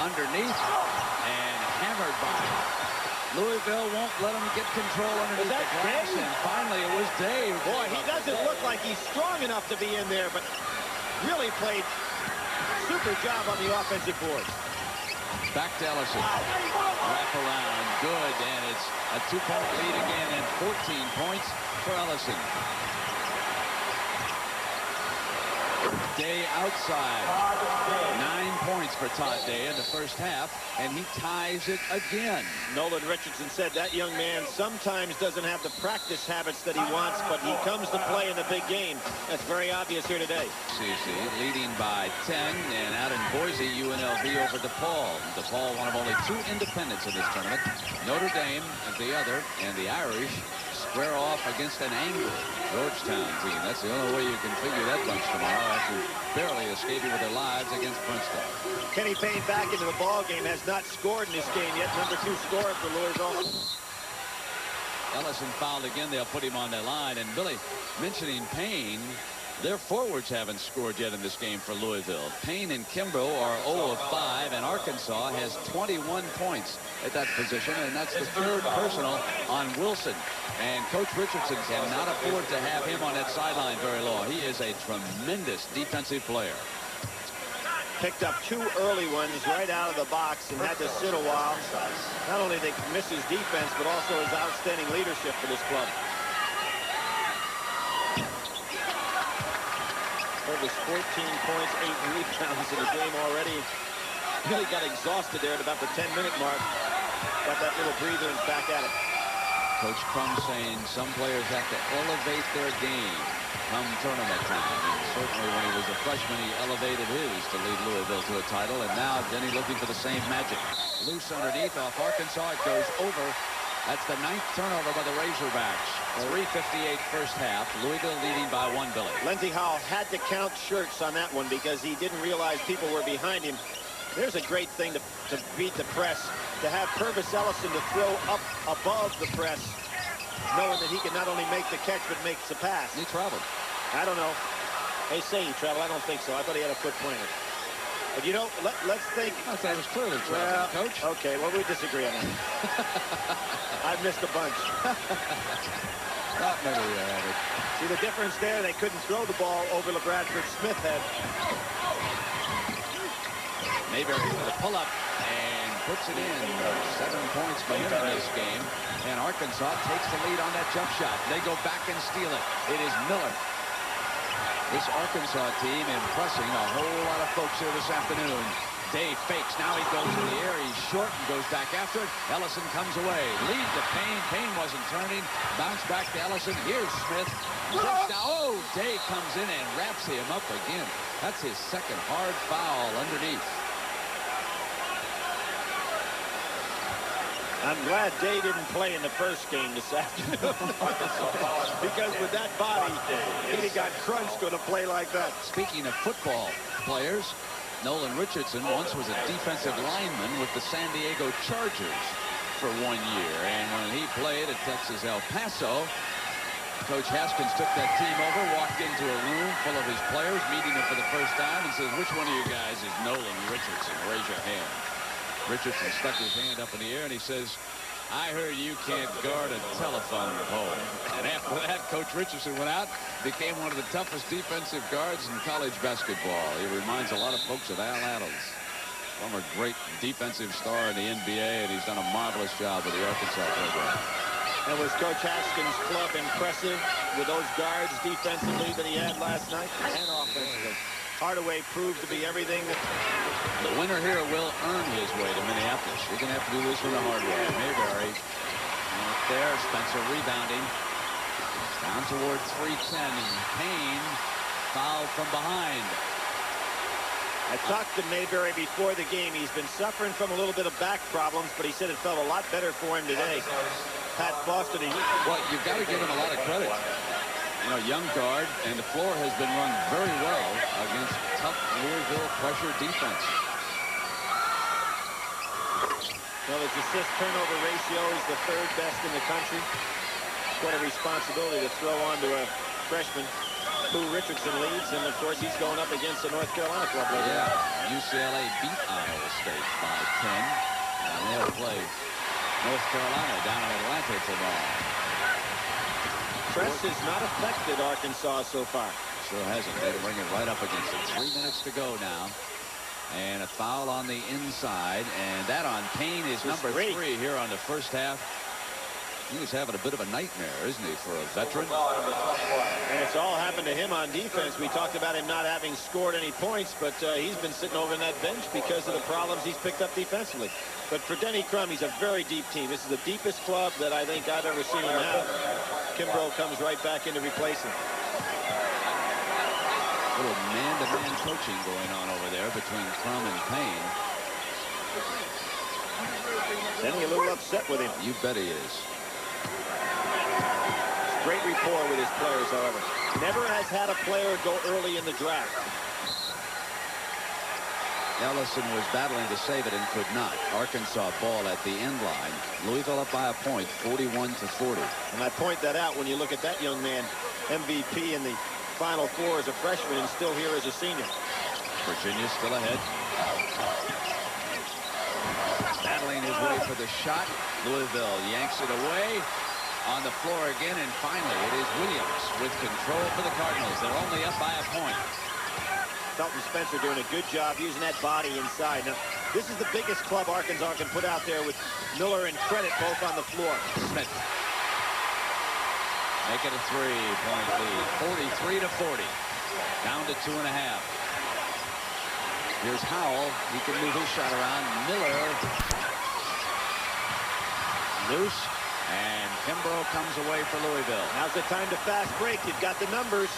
underneath and hammered by Louisville. Won't let them get control underneath the glass, and finally it was Dave. Boy, he doesn't look like he's strong enough to be in there, but really played super job on the offensive boards. Back to Ellison. Wrap around, good, and it's a 2-point lead again and 14 points for Ellison. Day outside. 9 points for Todd Day in the first half, and he ties it again. Nolan Richardson said that young man sometimes doesn't have the practice habits that he wants, but he comes to play in the big game. That's very obvious here today. CC leading by 10, and out in Boise, UNLV over DePaul. DePaul, one of only 2 independents in this tournament. Notre Dame is the other, and the Irish square off against an angry Georgetown team. That's the only way you can figure that bunch tomorrow after barely escaping with their lives against Princeton. Kenny Payne back into the ball game, has not scored in this game yet. Number 2 scorer for Louisville. Ellison fouled again. They'll put him on the line. And Billy, mentioning Payne, their forwards haven't scored yet in this game for Louisville. Payne and Kimbrough are 0 of 5, and Arkansas has 21 points at that position, and that's the 3rd personal on Wilson. And Coach Richardson cannot afford to have him on that sideline very long. He is a tremendous defensive player. Picked up 2 early ones right out of the box and had to sit a while. Not only did he miss his defense, but also his outstanding leadership for this club. Purvis 14 points, 8 rebounds in the game already. Really got exhausted there at about the 10-minute mark. Got that little breather and back at it. Coach Crum saying some players have to elevate their game come tournament time. And certainly when he was a freshman, he elevated his to lead Louisville to a title. And now Denny looking for the same magic. Loose underneath off Arkansas. It goes over. That's the 9th turnover by the Razorbacks. 3:58 first half. Louisville leading by 1, Billy. Lindsey Howell had to count shirts on that one because he didn't realize people were behind him. There's a great thing to beat the press, to have Purvis Ellison to throw up above the press, knowing that he can not only make the catch but makes the pass. He traveled. I don't know. They say he traveled. I don't think so. I thought he had a foot planted. But you know, let's think. I thought it was clearly traveling, Coach. Okay, well, we disagree on that. I've missed a bunch. Not many of it. See the difference there? They couldn't throw the ball over LeBradford Smith had. Mayberry with a pull-up and puts it in. 7 points for him in this game. And Arkansas takes the lead on that jump shot. They go back and steal it. It is Miller. This Arkansas team impressing a whole lot of folks here this afternoon. Day fakes. Now he goes in the air. He's short and goes back after it. Ellison comes away. Lead to Payne. Payne wasn't turning. Bounce back to Ellison. Here's Smith. Oh, Day comes in and wraps him up again. That's his 2nd hard foul underneath. I'm glad Day didn't play in the first game this afternoon. Because with that body, he got crunched on a play like that. Speaking of football players, Nolan Richardson once was a defensive lineman with the San Diego Chargers for 1 year. And when he played at Texas El Paso, Coach Haskins took that team over, walked into a room full of his players, meeting them for the first time, and says, "Which one of you guys is Nolan Richardson? Raise your hand." Richardson stuck his hand up in the air and he says, I heard you can't guard a telephone pole. And after that, Coach Richardson went out, became one of the toughest defensive guards in college basketball. He reminds a lot of folks of Al Adams, former great defensive star in the NBA, and he's done a marvelous job with the Arkansas program. And was Coach Haskins' club impressive with those guards defensively that he had last night and offensively? Hardaway proved to be everything. The winner here will earn his way to Minneapolis. You're going to have to do this one the hard way. Mayberry up there. Spencer rebounding. Down toward 310. And Payne fouled from behind. I talked to Mayberry before the game. He's been suffering from a little bit of back problems, but he said it felt a lot better for him today. Pat Foster. Well, you've got to give him a lot of credit. You know, young guard, and the floor has been run very well against tough Louisville pressure defense. Well, his assist turnover ratio is the 3rd best in the country. Quite a responsibility to throw on to a freshman who Richardson leads, and of course he's going up against the North Carolina club. Yeah, UCLA beat Iowa State by 10, and they'll play North Carolina down in Atlanta tomorrow. Press has not affected Arkansas so far. Sure hasn't. They bring it right up against it. 3 minutes to go now. And a foul on the inside. And that on Payne is number 3 here on the first half. He was having a bit of a nightmare, isn't he, for a veteran? And it's all happened to him on defense. We talked about him not having scored any points, but he's been sitting over in that bench because of the problems he's picked up defensively. But for Denny Crum, he's a very deep team. This is the deepest club that I think I've ever seen him have. Kimbrough comes right back in to replace him. A little man-to-man coaching going on over there between Crum and Payne. Denny a little upset with him. You bet he is. Great rapport with his players, however. Never has had a player go early in the draft. Ellison was battling to save it and could not. Arkansas ball at the end line. Louisville up by a point, 41-40. And I point that out when you look at that young man, MVP in the Final Four as a freshman and still here as a senior. Virginia still ahead. Battling his way for the shot. Louisville yanks it away. On the floor again, and finally it is Williams with control for the Cardinals. They're only up by a point. Felton Spencer doing a good job using that body inside. Now, this is the biggest club Arkansas can put out there with Miller and Credit both on the floor. Smith. Make it a 3-point lead. 43-40. Down to 2.5. Here's Howell. He can move his shot around. Miller. Loose. And Kimbrough comes away for Louisville. Now's the time to fast break. You've got the numbers.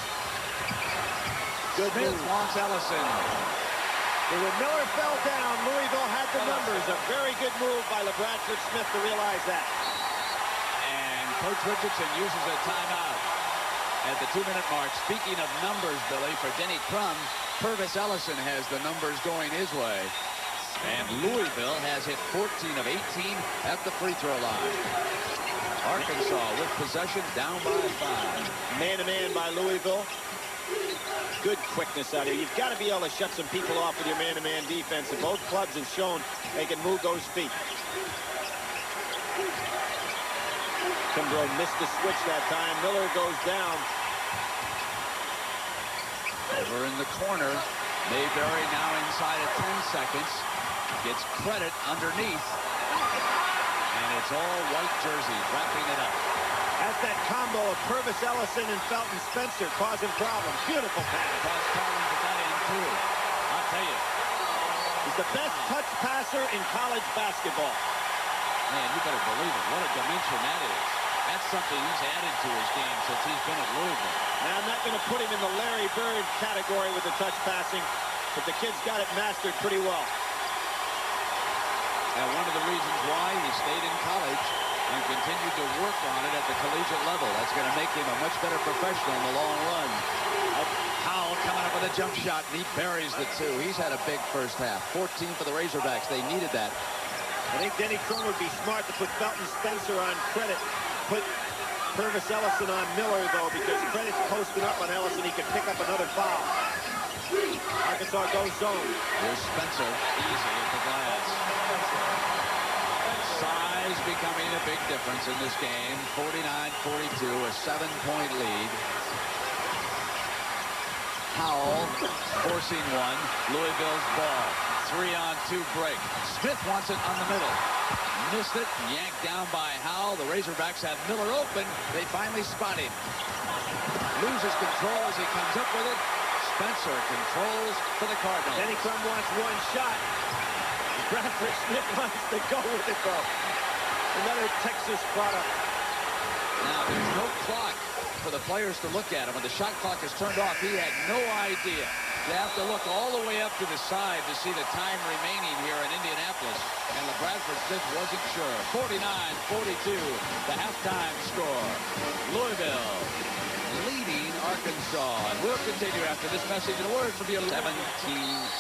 Good Smith move. wants Ellison. And when Miller fell down, Louisville had the numbers. A very good move by LeBradford Smith to realize that. And Coach Richardson uses a timeout at the 2-minute mark. Speaking of numbers, Billy, for Denny Crum, Purvis Ellison has the numbers going his way. And Louisville has hit 14 of 18 at the free throw line. Arkansas with possession, down by 5. Man-to-man by Louisville. Good quickness out here. You've got to be able to shut some people off with your man-to-man defense, and both clubs have shown they can move those feet. Kimbrough missed the switch that time. Miller goes down. Over in the corner, Mayberry now inside of 10 seconds. Gets Credit underneath. And it's all white jerseys wrapping it up. That's that combo of Purvis Ellison and Felton Spencer causing problems. Beautiful pass. Caused problems at that end, too. I'll tell you. He's the best touch passer in college basketball. Man, you better believe it. What a dimension that is. That's something he's added to his game since he's been at Louisville. Now, I'm not going to put him in the Larry Bird category with the touch passing, but the kid's got it mastered pretty well. And one of the reasons why he stayed in college and continued to work on it at the collegiate level. That's going to make him a much better professional in the long run. Howell coming up with a jump shot, and he buries the 2. He's had a big first half. 14 for the Razorbacks. They needed that. I think Denny Crum would be smart to put Felton Spencer on Credit. Put Purvis Ellison on Miller, though, because Credit's posted up on Ellison. He could pick up another foul. Arkansas goes zone. Here's Spencer, easy at the glass. Size becoming a big difference in this game. 49-42, a 7-point lead. Howell forcing one. Louisville's ball. 3-on-2 break. Smith wants it on the middle. Missed it. Yanked down by Howell. The Razorbacks have Miller open. They finally spot him. Loses control as he comes up with it. Spencer controls for the Cardinals. Denny Crum wants one shot. Bradford Smith wants to go with it, though. Another Texas product. Now, there's no clock for the players to look at him. When the shot clock is turned off, he had no idea. You have to look all the way up to the side to see the time remaining here in Indianapolis. And the Bradford Smith wasn't sure. 49-42, the halftime score. Louisville leading Arkansas. And we'll continue after this message and a word from you. 17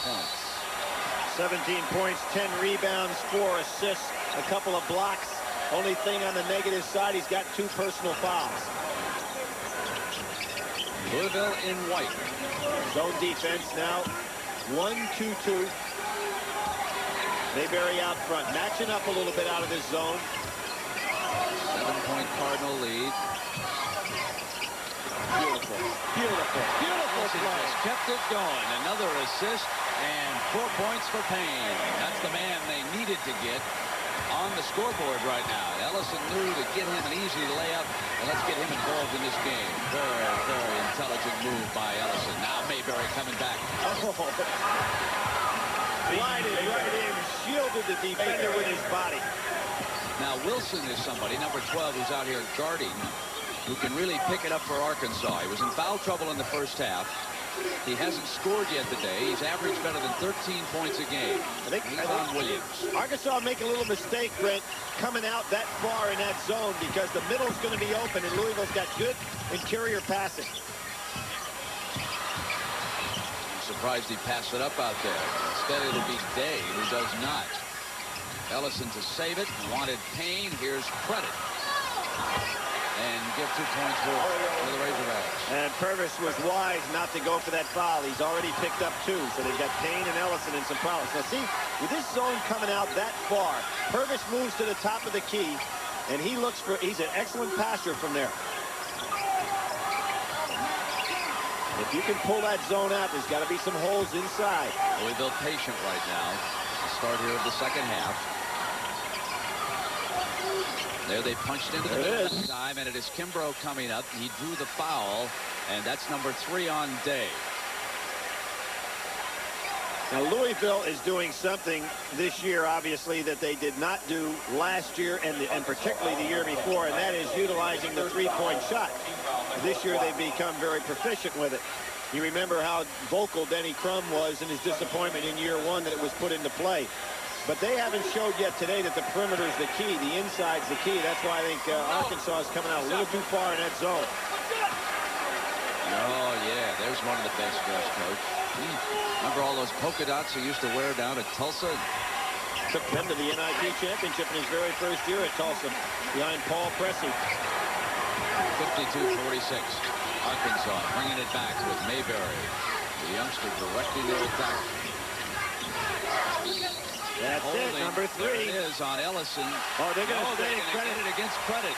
points. 17 points, 10 rebounds, 4 assists, a couple of blocks. Only thing on the negative side, he's got 2 personal fouls. Louisville in white. Zone defense now 1-2-2. Mayberry out front, matching up a little bit out of this zone. 7-point Cardinal lead. Beautiful, beautiful, beautiful play. Just kept it going. Another assist and 4 points for Payne. That's the man they needed to get on the scoreboard right now. Ellison knew to get him an easy layup, and let's get him involved in this game. Very, very intelligent move by Ellison. Now Mayberry coming back. Oh. Glided right in, shielded the defender with his body. Now Wilson is somebody, number 12, who's out here guarding, who can really pick it up for Arkansas. He was in foul trouble in the first half. He hasn't scored yet today. He's averaged better than 13 points a game. I think on Williams. Arkansas make a little mistake, Brent, coming out that far in that zone because the middle's going to be open and Louisville's got good interior passing. I'm surprised he passed it up out there. Instead, it'll be Day who does not. Ellison to save it. Wanted Payne. Here's credit. And give 2 points for the Razorbacks. And Purvis was wise not to go for that foul. He's already picked up 2, so they've got Payne and Ellison in some problems. Now see, with this zone coming out that far, Purvis moves to the top of the key, and he looks for, he's an excellent passer from there. If you can pull that zone out, there's got to be some holes inside. Louisville patient right now. The start here of the second half. There they punched into the middle time, and it is Kimbrough coming up. He drew the foul, and that's number 3 on Day. Now Louisville is doing something this year, obviously, that they did not do last year and particularly the year before, and that is utilizing the 3-point shot. This year they've become very proficient with it. You remember how vocal Denny Crum was in his disappointment in year 1 that it was put into play. But they haven't showed yet today that the perimeter is the key. The inside's the key. That's why I think Arkansas is coming out a little too far in that zone. Oh, yeah. There's one of the best dressed, Coach. Remember all those polka dots he used to wear down at Tulsa? Took them to the NIT championship in his very first year at Tulsa behind Paul Pressey. 52-46. Arkansas bringing it back with Mayberry. The youngster directing their attack. That's it, number 3. There it is on Ellison. Oh, they're going to say credit against credit.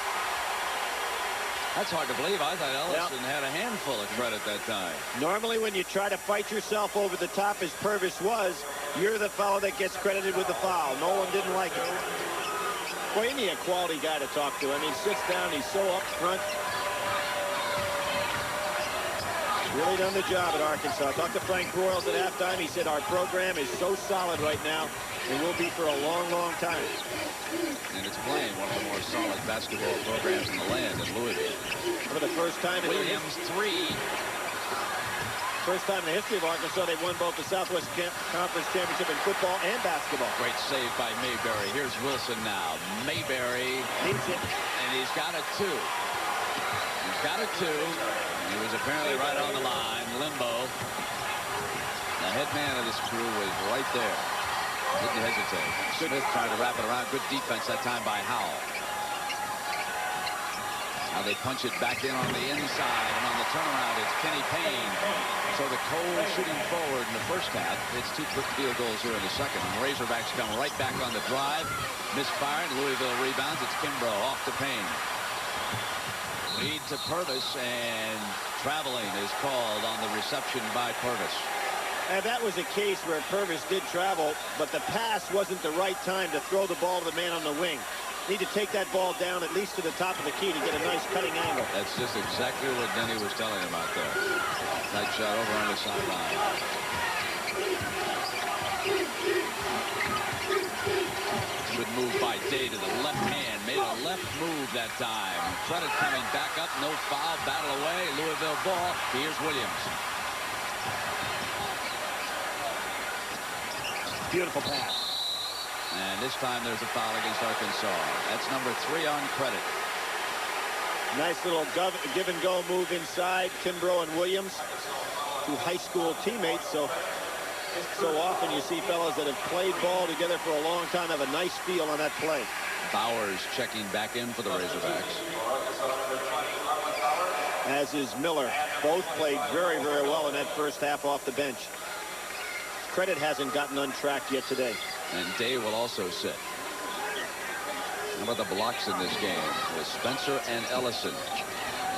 That's hard to believe. I thought Ellison had a handful of credit that time. Normally, when you try to fight yourself over the top, as Purvis was, you're the fellow that gets credited with the foul. Nolan didn't like it. Boy, isn't he a quality guy to talk to? I mean, sits down, he's so up front. Really done the job at Arkansas. I talked to Frank Broyles at halftime. He said our program is so solid right now, and will be for a long, long time. And it's playing one of the more solid basketball programs in the land in Louisville. For the first time in Williams 3. First time in the history of Arkansas, they've won both the Southwest Conference Championship in football and basketball. Great save by Mayberry. Here's Wilson now. Mayberry needs it, and he's got a 2. He's got a 2. He was apparently right on the line, limbo. The head man of this crew was right there. Didn't hesitate. Smith trying to wrap it around. Good defense that time by Howell. Now they punch it back in on the inside, and on the turnaround it's Kenny Payne. So the Coles shooting forward in the first half. It's 2 quick field goals here in the second. And the Razorbacks come right back on the drive. Misfiring. Louisville rebounds. It's Kimbrough off to Payne. Lead to Purvis, and traveling is called on the reception by Purvis. And that was a case where Purvis did travel, but the pass wasn't the right time to throw the ball to the man on the wing. Need to take that ball down at least to the top of the key to get a nice cutting angle. That's just exactly what Denny was telling him out there. Nice shot over on the sideline. Good move by Day to the left hand. Made a left move that time. Credit coming back up. No foul. Battle away. Louisville ball. Here's Williams. Beautiful pass. And this time there's a foul against Arkansas. That's number 3 on Credit. Nice little give and go move inside. Kimbrough and Williams, 2 high school teammates. So often you see fellows that have played ball together for a long time have a nice feel on that play. Bowers checking back in for the Razorbacks. As is Miller. Both played very, very well in that first half off the bench. Credit hasn't gotten untracked yet today. And Day will also sit. How about the blocks in this game? With Spencer and Ellison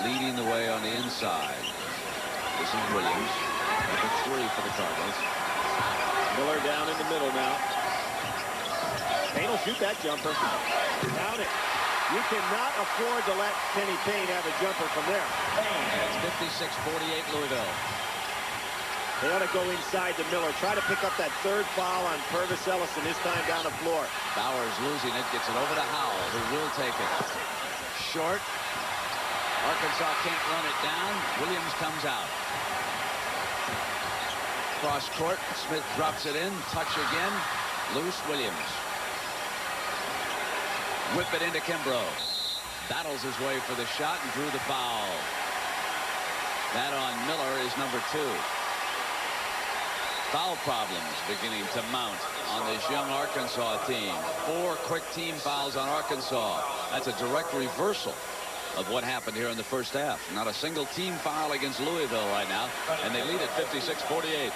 leading the way on the inside. This is Williams. Number 3 for the Cardinals. Miller down in the middle now. Payne will shoot that jumper. Down it. You cannot afford to let Kenny Payne have a jumper from there. It's 56-48 Louisville. They ought to go inside to Miller. Try to pick up that 3rd foul on Purvis Ellison, this time down the floor. Bowers losing it, gets it over to Howell, who will take it. Short. Arkansas can't run it down. Williams comes out. Cross court. Smith drops it in. Touch again. Loose. Williams. Whip it into Kimbrough. Battles his way for the shot and drew the foul. That on Miller is number 2. Foul problems beginning to mount on this young Arkansas team. 4 quick team fouls on Arkansas. That's a direct reversal of what happened here in the first half. Not a single team foul against Louisville right now, and they lead at 56-48.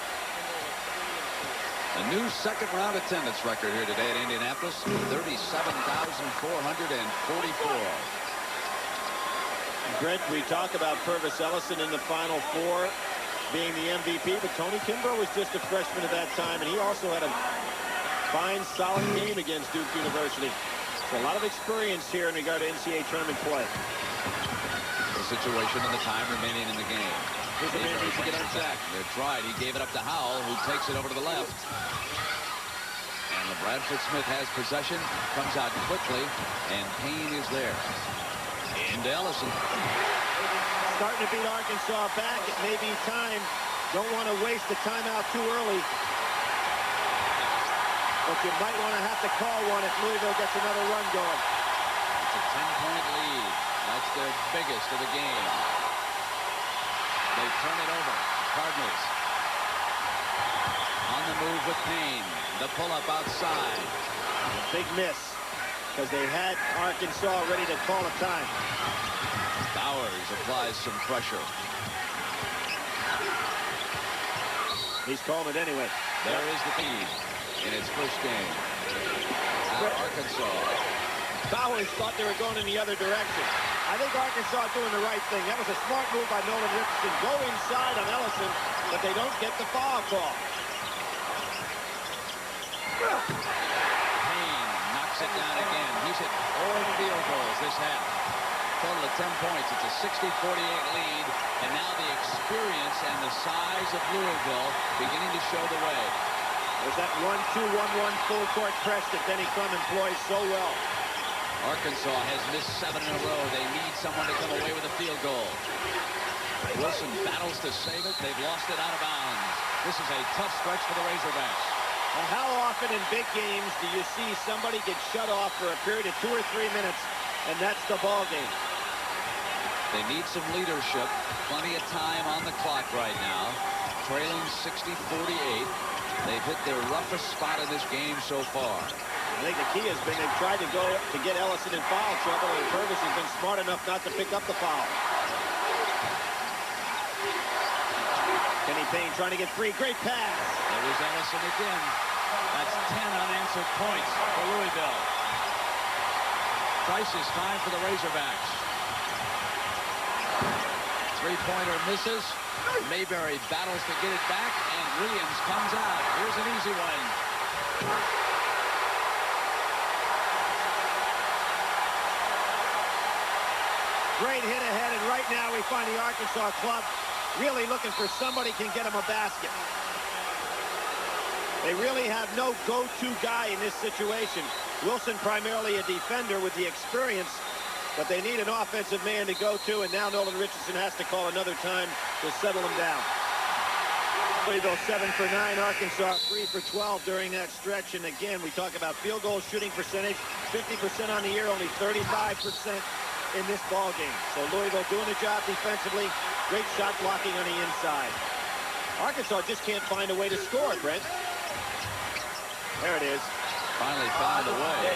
A new second-round attendance record here today at Indianapolis, 37,444. Brent, we talk about Purvis Ellison in the Final Four being the MVP, but Tony Kimbrough was just a freshman at that time, and he also had a fine, solid game against Duke University. So a lot of experience here in regard to NCAA tournament play. The situation and the time remaining in the game. Here's a man who needs to get untracked. They're tried. He gave it up to Howell, who takes it over to the left. And Bradford Smith has possession, comes out quickly, and Payne is there. Into Ellison. Starting to beat Arkansas back. It may be time. Don't want to waste the timeout too early. But you might want to have to call one if Louisville gets another run going. It's a 10-point lead. That's their biggest of the game. They turn it over. Cardinals. On the move with Payne. The pull-up outside. Big miss. Because they had Arkansas ready to call a time. Bowers applies some pressure. He's calling it anyway. There is the lead in its first game. Now Arkansas. Bowers thought they were going in the other direction. I think Arkansas doing the right thing. That was a smart move by Nolan Richardson. Go inside on Ellison, but they don't get the foul call. Payne knocks it down again. He's hit 4 field goals this half. Total of 10 points. It's a 60-48 lead, and now the experience and the size of Louisville beginning to show the way. There's that 1-2-1-1 full court press that Denny Crum employs so well. Arkansas has missed 7 in a row. They need someone to come away with a field goal. Wilson battles to save it. They've lost it out of bounds. This is a tough stretch for the Razorbacks. Well, how often in big games do you see somebody get shut off for a period of 2 or 3 minutes, and that's the ball game? They need some leadership. Plenty of time on the clock right now. Trailing 60-48. They've hit their roughest spot in this game so far. I think the key has been they've tried to go to get Ellison in foul trouble, and Purvis has been smart enough not to pick up the foul. Kenny Payne trying to get free. Great pass. There was Ellison again. That's 10 unanswered points for Louisville. Crisis time for the Razorbacks. Three-pointer misses. Mayberry battles to get it back, and Williams comes out. Here's an easy one. Great hit ahead, and right now we find the Arkansas club really looking for somebody can get them a basket. They really have no go-to guy in this situation. Wilson primarily a defender with the experience, but they need an offensive man to go to, and now Nolan Richardson has to call another time to settle him down. Louisville 7 for 9, Arkansas 3 for 12 during that stretch. And again, we talk about field goal shooting percentage, 50% on the year, only 35% in this ball game. So Louisville doing the job defensively, great shot blocking on the inside. Arkansas just can't find a way to score it, Brent. There it is. Finally found a way.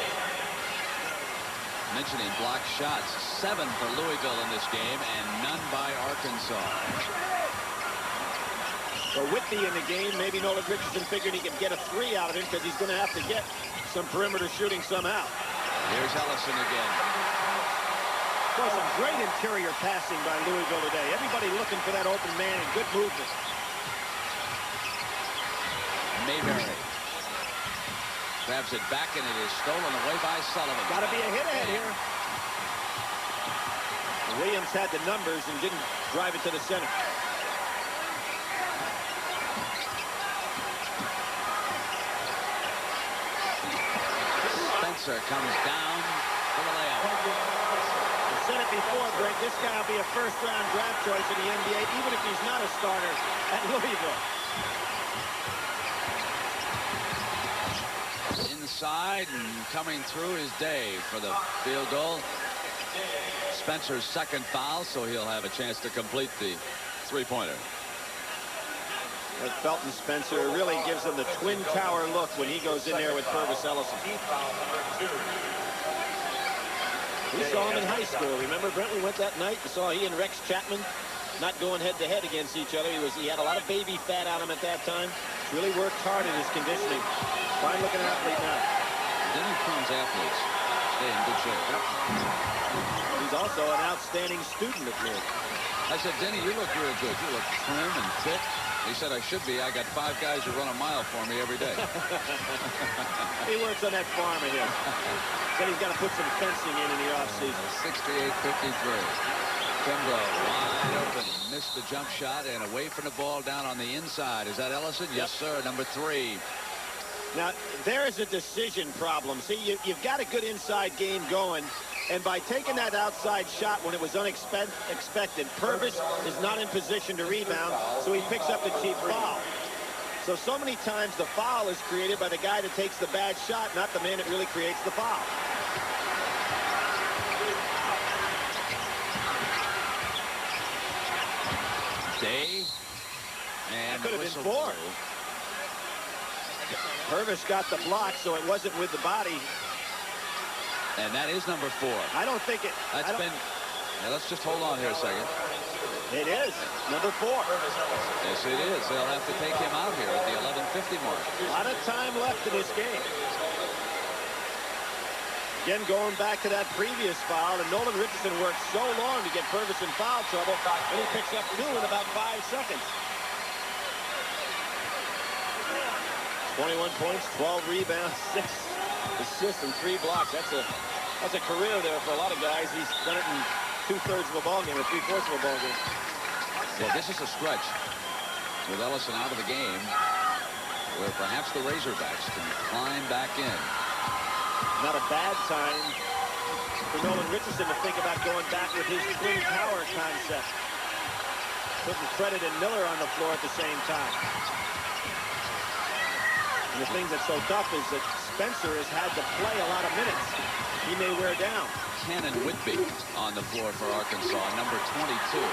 Mentioning blocked shots, 7 for Louisville in this game, and none by Arkansas. So Whitby in the game, maybe Nolan Richardson figured he could get a 3 out of him because he's going to have to get some perimeter shooting somehow. Here's Ellison again. Boy, some great interior passing by Louisville today. Everybody looking for that open man and good movement. Mayberry grabs it back, and it is stolen away by Sullivan. Got to be a hit ahead here. Williams had the numbers and didn't drive it to the center. Spencer comes down for the layup. I said it before, Brent, this guy will be a first-round draft choice in the NBA, even if he's not a starter at Louisville. Inside and coming through is Dave for the field goal. Spencer's second foul, so he'll have a chance to complete the three-pointer. Felton Spencer really gives him the twin tower look when he goes in there with Purvis Ellison. We saw him in high school. Remember, Brent, we went that night and saw he and Rex Chapman not going head-to-head against each other. He had a lot of baby fat on him at that time. Really worked hard in his conditioning. Fine-looking athlete now. Denny Crumb's athletes stay in good shape. Yep. He's also an outstanding student at Louisville. I said, Denny, you look real good. You look trim and fit. He said, I should be. I got 5 guys who run a mile for me every day. He works on that farm of his. Said he's got to put some fencing in the offseason. 68-53. Kimbrough wide open. Missed the jump shot and away from the ball down on the inside. Is that Ellison? Yep. Yes, sir. Number 3. Now, there is a decision problem. See, you've got a good inside game going, and by taking that outside shot when it was unexpected, Purvis is not in position to rebound, so he picks up the cheap foul. So many times the foul is created by the guy that takes the bad shot, not the man that really creates the foul. Day. And that could have been 4. Purvis got the block, so it wasn't with the body. And that is number 4. I don't think it... That's been... Now let's just hold on here a second. It is. Number 4. Yes, it is. They'll have to take him out here at the 11:50 mark. A lot of time left in this game. Again, going back to that previous foul, and Nolan Richardson worked so long to get Purvis in foul trouble, and he picks up 2 in about 5 seconds. 21 points, 12 rebounds, 6 assists, and 3 blocks. That's a career there for a lot of guys. He's done it in 2/3 of a ball game, or 3/4 of a ball game. Well, this is a stretch with Ellison out of the game where perhaps the Razorbacks can climb back in. Not a bad time for Nolan Richardson to think about going back with his twin tower concept. Putting Credit and Miller on the floor at the same time. And the thing that's so tough is that Spencer has had to play a lot of minutes. He may wear down. Cannon Whitby on the floor for Arkansas, number 22.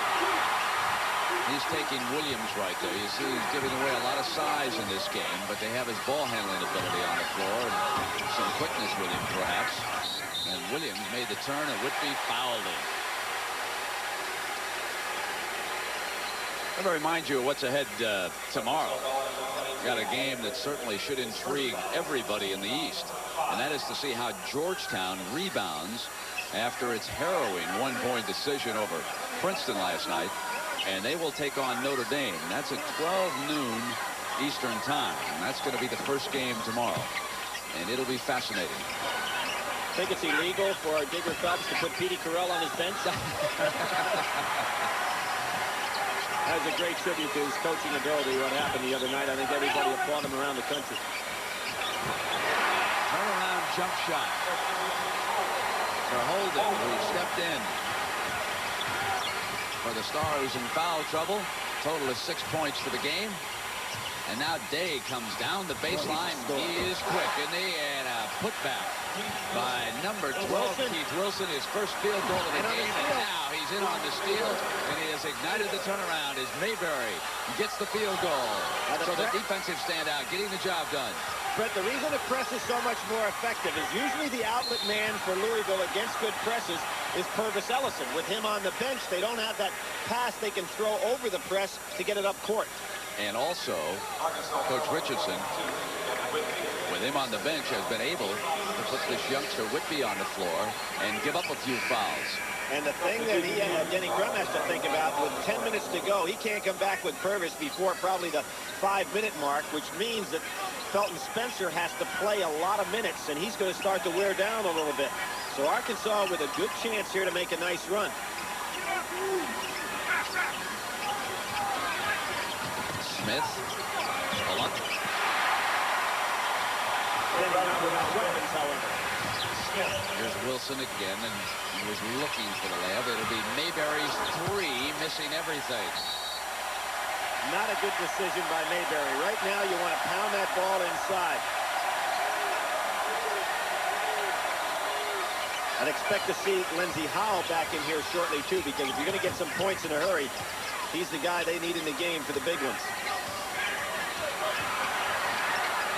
He's taking Williams right there. You see he's giving away a lot of size in this game, but they have his ball handling ability on the floor and some quickness with him perhaps. And Williams made the turn and Whitby fouled him. I'm going to remind you of what's ahead tomorrow. Got a game that certainly should intrigue everybody in the East, and that is to see how Georgetown rebounds after its harrowing one-point decision over Princeton last night. And they will take on Notre Dame. That's at 12 noon Eastern time. And that's going to be the first game tomorrow. And it'll be fascinating. Think it's illegal for Digger Phelps to put Petey Carell on his bench? That was a great tribute to his coaching ability, what happened the other night. I think everybody applauded him around the country. Turnaround jump shot for Holden, who stepped in. For the Star, who's in foul trouble. Total is 6 points for the game. And now Day comes down the baseline. He is quick, isn't he? And a putback by number 12, Keith Wilson, his first field goal of the game. And now he's in on the steal, and he has ignited the turnaround as Mayberry gets the field goal. So the defensive standout getting the job done. Brett, the reason the press is so much more effective is usually the outlet man for Louisville against good presses is Purvis Ellison. With him on the bench, they don't have that pass they can throw over the press to get it up court. And also, Coach Richardson, with him on the bench, has been able to put this youngster Whitby on the floor and give up a few fouls. And the thing that Denny Crum has to think about, with 10 minutes to go, he can't come back with Purvis before probably the 5-minute mark, which means that Felton Spencer has to play a lot of minutes, and he's going to start to wear down a little bit. So Arkansas with a good chance here to make a nice run. Smith. Pull up. Not without weapons, however. Here's Wilson again, and he was looking for the layup. It'll be Mayberry's 3, missing everything. Not a good decision by Mayberry. Right now, you want to pound that ball inside. I'd expect to see Lindsey Howell back in here shortly, too, because if you're going to get some points in a hurry, he's the guy they need in the game for the big ones.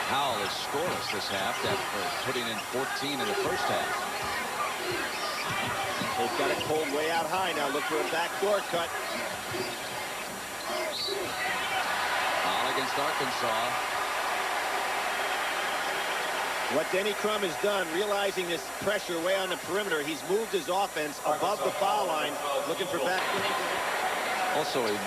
Howell is scoreless this half after putting in 14 in the first half. They've got it pulled way out high now. Look for a backdoor cut. Foul against Arkansas. What Denny Crum has done, realizing this pressure way on the perimeter, he's moved his offense above the foul line, looking for backdoor. Also, he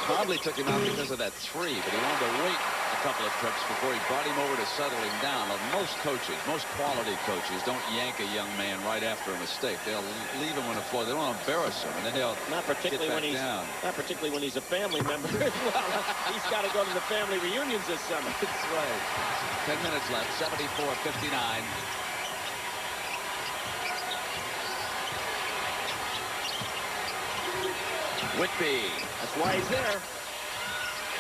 probably took him out because of that 3, but he wanted to wait a couple of trips before he brought him over to settle him down. Most coaches, most quality coaches, don't yank a young man right after a mistake. They'll leave him on the floor. They don't embarrass him, and then they'll not particularly get back when he's down. Not particularly when he's a family member as well. He's got to go to the family reunions this summer. That's right. 10 minutes left. 74-59. Whitby. That's why he's there.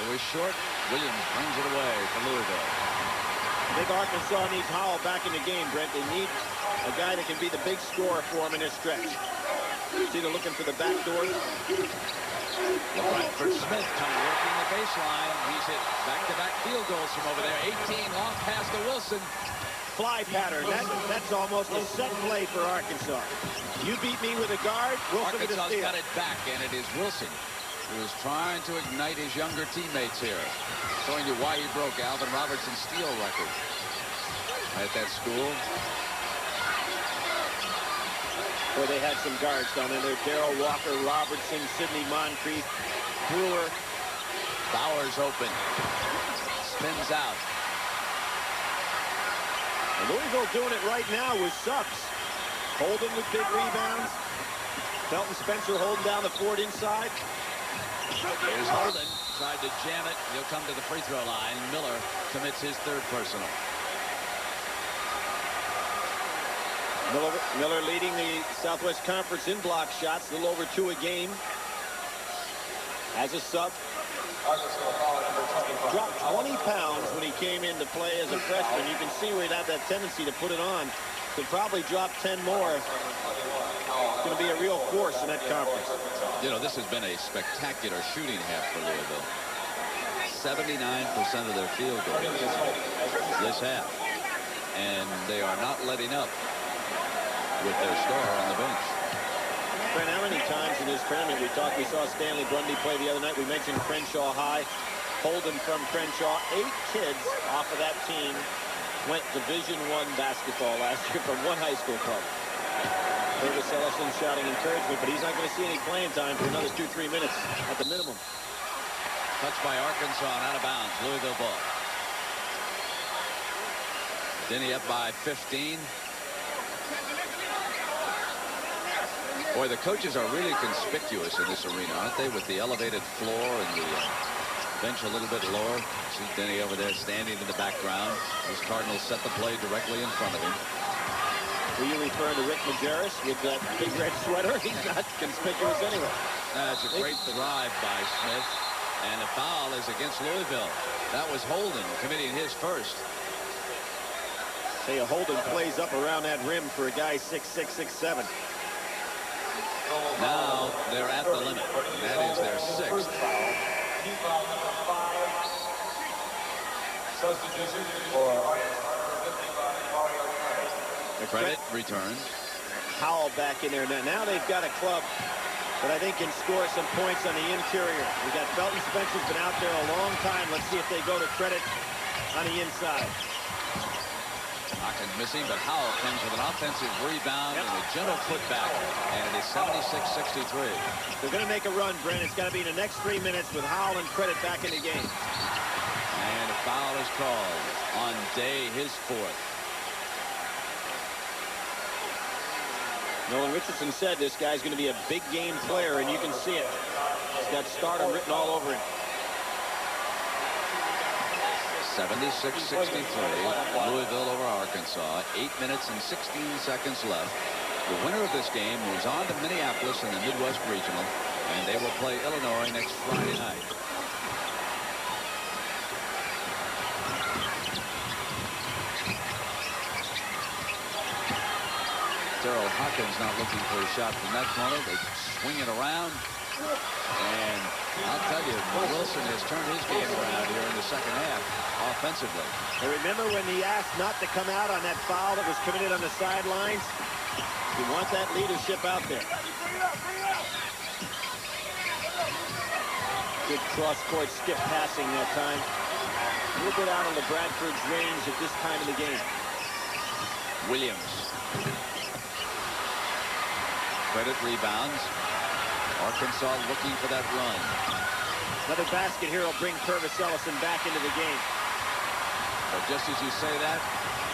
It was short. Williams brings it away for Louisville. I think Arkansas needs Howell back in the game, Brent. They need a guy that can be the big scorer for them in this stretch. See, they're looking for the back doors. For Smith come working the baseline. He's hit back-to-back field goals from over there. 18, long pass to Wilson. Fly pattern. That's almost a set play for Arkansas. You beat me with a guard, Wilson with a steal. Arkansas's got it back, and it is Wilson who is trying to ignite his younger teammates here. Showing you why he broke Alvin Robertson's steal record at that school. Boy, they had some guards down there. Darrell Walker, Robertson, Sidney Moncrief, Brewer. Bowers open. Spins out. And Louisville doing it right now with subs. Holden with big rebounds. Felton Spencer holding down the Ford inside. Here's Holden. Tried to jam it. He'll come to the free throw line. Miller commits his 3rd personal. Miller leading the Southwest Conference in block shots, a little over 2 a game. As a sub, Arkansas foul number 25. Dropped 20 pounds when he came in to play as a freshman. You can see where he'd have that tendency to put it on. Could probably drop 10 more. It's going to be a real force in that conference. You know, this has been a spectacular shooting half for Louisville. 79% of their field goals this half. And they are not letting up with their star on the bench. Brent, how many times in this tournament we saw Stanley Grundy play the other night. We mentioned Crenshaw High. Holden from Crenshaw. 8 kids off of that team went Division I basketball last year from one high school club. Davis Ellison shouting encouragement, but he's not going to see any playing time for another 2-3 minutes at the minimum. Touched by Arkansas and out of bounds. Louisville ball. Denny up by 15. Boy, the coaches are really conspicuous in this arena, aren't they? With the elevated floor and the bench a little bit lower. See Denny over there standing in the background. Those Cardinals set the play directly in front of him. Were you referring to Rick Majerus with that big red sweater? He's not conspicuous anyway. That's a great drive by Smith. And the foul is against Louisville. That was Holden committing his first. Say a Holden plays up around that rim for a guy 6'6", 6'7". Now they're at the limit. That is their 6th. Substitution for Credit returns. Howell back in there now. Now they've got a club that I think can score some points on the interior. We got Felton Spencer's been out there a long time. Let's see if they go to Credit on the inside. Hawkins missing, but Howell comes with an offensive rebound and a gentle putback, and it is 76-63. They're going to make a run, Brent. It's got to be in the next 3 minutes with Howell and Credit back in the game. And a foul is called on Day, his 4th. Nolan Richardson said this guy's going to be a big game player, and you can see it. He's got stardom written all over him. 76-63, Louisville over Arkansas. 8 minutes and 16 seconds left. The winner of this game moves on to Minneapolis in the Midwest Regional, and they will play Illinois next Friday night. Darrell Hawkins not looking for a shot from that corner. They swing it around. And I'll tell you, Wilson has turned his game around here in the second half offensively. And remember when he asked not to come out on that foul that was committed on the sidelines? You want that leadership out there. Good cross-court skip passing that time. A little bit out of the Bradford's range at this time of the game. Williams. Credit rebounds. Arkansas looking for that run. Another basket here will bring Purvis Ellison back into the game. But just as you say that,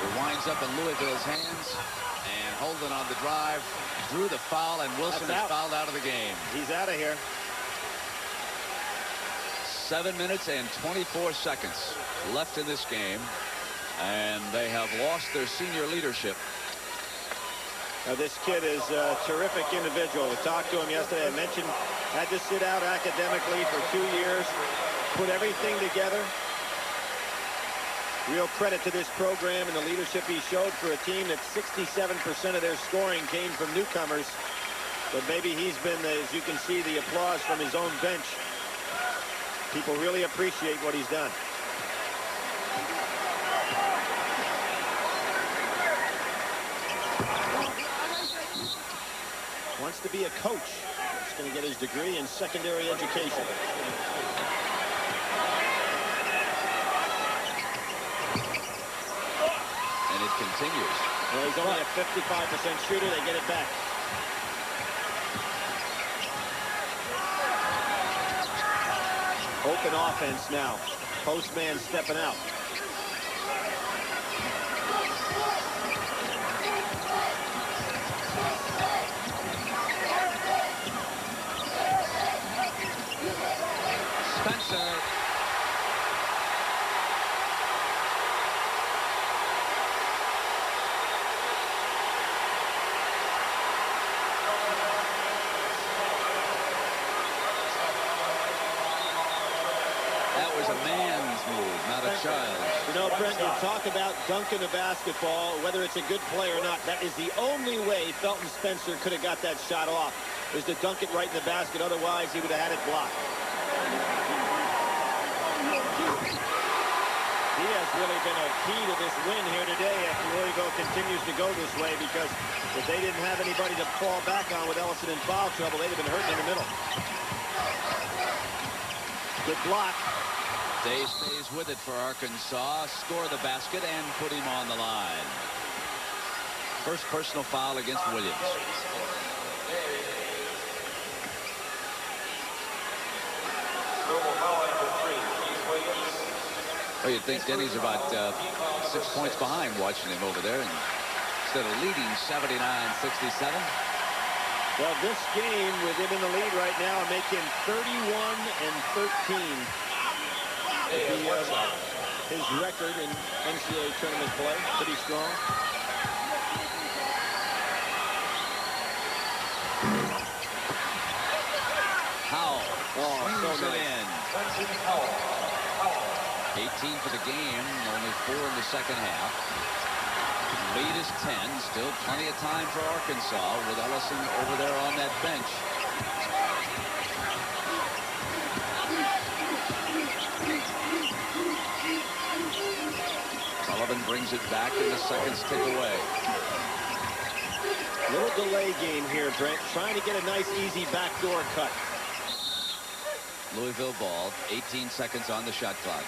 it winds up in Louisville's hands. And Holden on the drive drew the foul, and Wilson is fouled out of the game. He's out of here. 7 minutes and 24 seconds left in this game. And they have lost their senior leadership. This kid is a terrific individual. We talked to him yesterday. I mentioned had to sit out academically for 2 years, put everything together. Real credit to this program and the leadership he showed for a team that 67% of their scoring came from newcomers. But maybe he's been, as you can see, the applause from his own bench. People really appreciate what he's done. Wants to be a coach. He's going to get his degree in secondary education. And it continues. Well, he's only a 55% shooter. They get it back. Open offense now. Postman stepping out. Spencer. a man's move, not a child's. You know, Brent, you talk about dunking a basketball, whether it's a good play or not. That is the only way Felton Spencer could have got that shot off, is to dunk it right in the basket. Otherwise, he would have had it blocked. He has really been a key to this win here today if Louisville continues to go this way, because if they didn't have anybody to fall back on with Ellison in foul trouble, they'd have been hurting in the middle. Good block. Day stays with it for Arkansas. Score the basket and put him on the line. First personal foul against Williams. Well, you'd think Denny's about 6 points behind watching him over there, and instead of leading 79-67. Well, this game with him in the lead right now make him 31-13. His record in NCAA tournament play, pretty strong. Howell swings so it nice. in. 18 for the game, only 4 in the second half. Lead is 10. Still plenty of time for Arkansas with Ellison over there on that bench. Sullivan brings it back, and the seconds tick away. Little delay game here, Brent. Trying to get a nice, easy backdoor cut. Louisville ball. 18 seconds on the shot clock.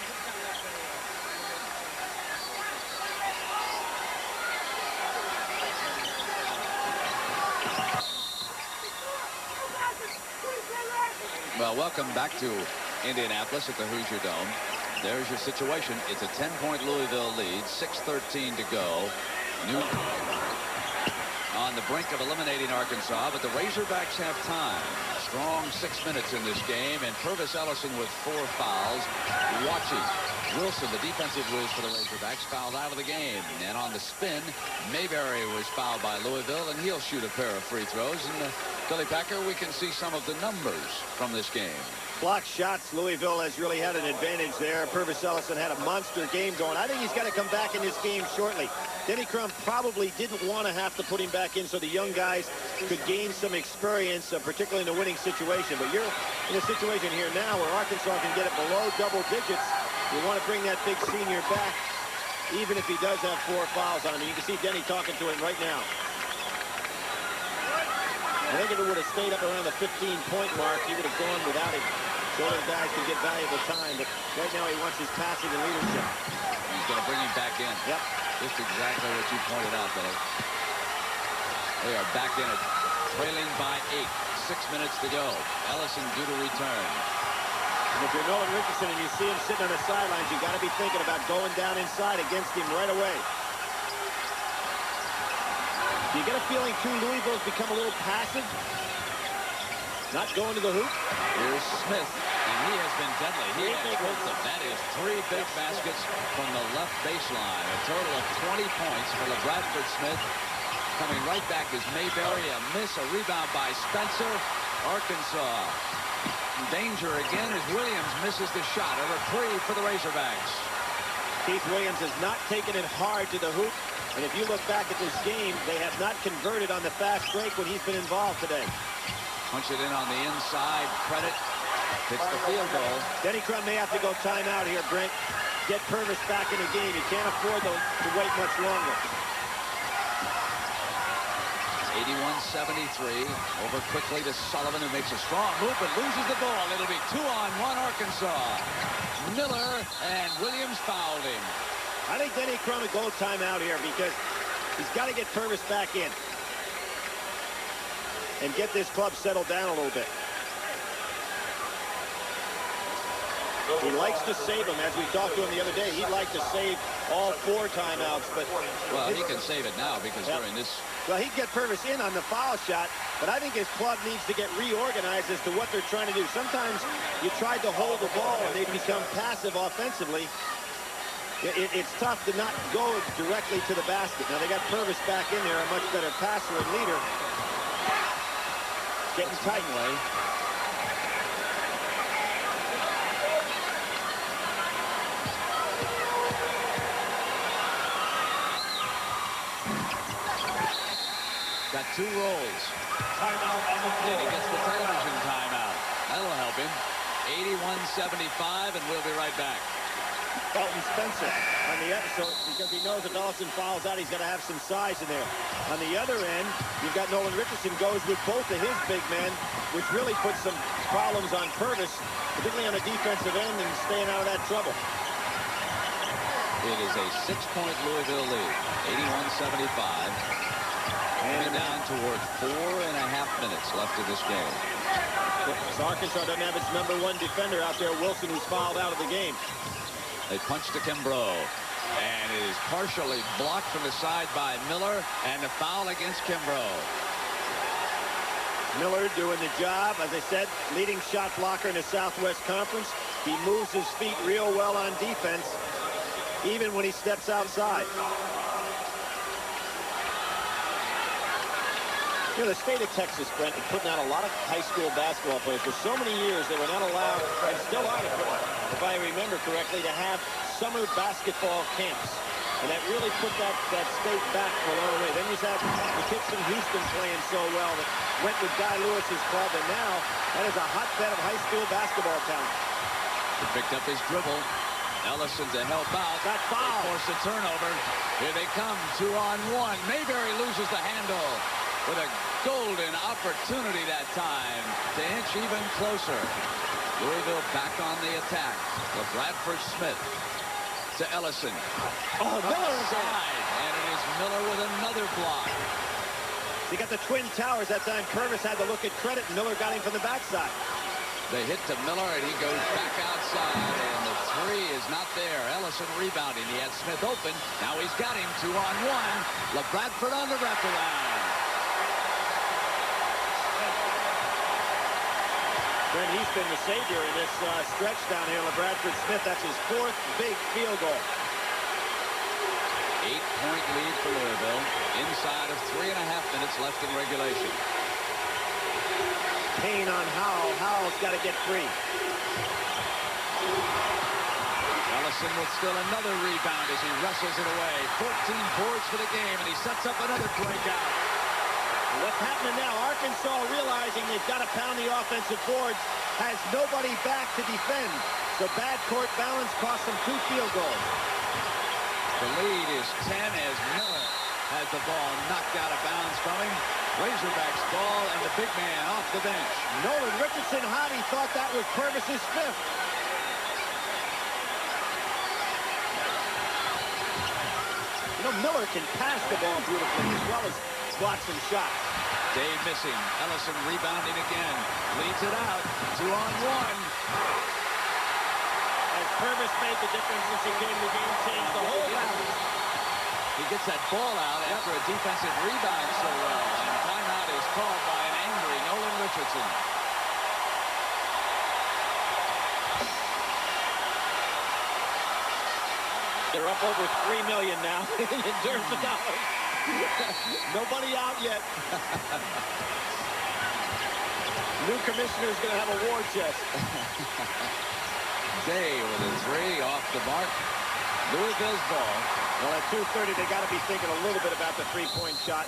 Well, welcome back to Indianapolis at the Hoosier Dome. There's your situation. It's a 10-point Louisville lead. 6:13 to go. Newton on the brink of eliminating Arkansas, but the Razorbacks have time. Strong 6 minutes in this game, and Purvis Ellison with 4 fouls. Watching Wilson, the defensive rules for the Razorbacks, fouled out of the game. And on the spin, Mayberry was fouled by Louisville, and he'll shoot a pair of free throws. And Billy Packer, we can see some of the numbers from this game. Block shots. Louisville has really had an advantage there. Purvis Ellison had a monster game going. I think he's got to come back in this game shortly. Denny Crum probably didn't want to have to put him back in so the young guys could gain some experience, particularly in the winning situation. But you're in a situation here now where Arkansas can get it below double digits. You want to bring that big senior back, even if he does have 4 fouls on him. You can see Denny talking to him right now. I think if it would have stayed up around the 15-point mark, he would have gone without it. So other guys can get valuable time. But right now he wants his passing and leadership. He's going to bring him back in. Yep. Just exactly what you pointed out, Billy. They are back in it, trailing by 8. 6 minutes to go. Ellison due to return. And if you're Nolan Richardson and you see him sitting on the sidelines, you got to be thinking about going down inside against him right away. Do you get a feeling, too, Louisville's become a little passive? Not going to the hoop? Here's Smith, and he has been deadly. He has both of them. That is 3 big baskets from the left baseline. A total of 20 points for LeBradford Smith. Coming right back is Mayberry. A miss, a rebound by Spencer. Arkansas in danger again as Williams misses the shot. A reprieve for the Razorbacks. Keith Williams has not taken it hard to the hoop. And if you look back at this game, they have not converted on the fast break when he's been involved today. Punch it in on the inside. Credit. Hits the field goal. Denny Crum may have to go timeout here, Brent. Get Purvis back in the game. You can't afford to wait much longer. 81-73. Over quickly to Sullivan, who makes a strong move but loses the ball. It'll be 2-on-1 Arkansas. Miller and Williams fouled him. I think Denny Crum would go timeout here because he's got to get Purvis back in and get this club settled down a little bit. He likes to save them. As we talked to him the other day, he'd like to save all 4 timeouts. But well, he can save it now because during this... Well, he'd get Purvis in on the foul shot, but I think his club needs to get reorganized as to what they're trying to do. Sometimes you tried to hold the ball and they become passive offensively. It's tough to not go directly to the basket. Now, they got Purvis back in there, a much better passer and leader. Getting tight. Got 2 rolls. Timeout on the And he floor. gets the television timeout. That'll help him. 81-75, and we'll be right back. Felton Spencer on the episode, because he knows if Ellison fouls out, he's got to have some size in there. On the other end, you've got Nolan Richardson goes with both of his big men, which really puts some problems on Purvis, particularly on the defensive end, and staying out of that trouble. It is a 6-point Louisville lead. 81-75. And down toward 4.5 minutes left of this game. So Arkansas doesn't have its #1 defender out there, Wilson, who's fouled out of the game. They punch to Kimbrough, and it is partially blocked from the side by Miller, and a foul against Kimbrough. Miller doing the job, as I said, leading shot blocker in the Southwest Conference. He moves his feet real well on defense, even when he steps outside. You know, the state of Texas, Brent, is putting out a lot of high school basketball players. For so many years, they were not allowed, and still are, if I remember correctly, to have summer basketball camps. And that really put that state back for a long way. Then you have the kids from Houston playing so well that went with Guy Lewis's club, and now that is a hotbed of high school basketball talent. He picked up his dribble. Ellison to help out. Got fouled. Forced a turnover. Here they come, 2-on-1. Mayberry loses the handle with a golden opportunity that time to inch even closer. Louisville back on the attack. To Bradford Smith. To Ellison. Oh, Miller side, and it is Miller with another block. He got the Twin Towers that time. Purvis had to look at credit, and Miller got him from the backside. They hit to Miller, and he goes back outside, and the 3 is not there. Ellison rebounding. He had Smith open. Now he's got him 2-on-1. LeBradford on the wraparound. Brent, he's been the savior in this stretch down here. LeBradford Smith, that's his 4th big field goal. 8-point lead for Louisville. Inside of 3.5 minutes left in regulation. Payne on Howell. Howell's got to get free. Ellison with still another rebound as he wrestles it away. 14 boards for the game, and he sets up another breakout. What's happening now? Arkansas realizing they've got to pound the offensive boards, has nobody back to defend. So bad court balance costs them 2 field goals. The lead is 10 as Miller has the ball knocked out of bounds from him. Razorbacks ball, and the big man off the bench. Nolan Richardson hot. He thought that was Purvis's 5th. You know, Miller can pass the ball beautifully as well as block some shots. Dave missing. Ellison rebounding again. Leads it out. 2-on-1. As Purvis made the difference since he came to the game, changed the whole balance. He gets that ball out after a defensive rebound so well. And timeout is called by an angry Nolan Richardson. They're up over $3 million now in terms of dollars. Nobody out yet. New commissioner's going to have a war chest. Day with a 3 off the mark. Louisville's ball. Well, at 2:30, they got to be thinking a little bit about the 3-point shot.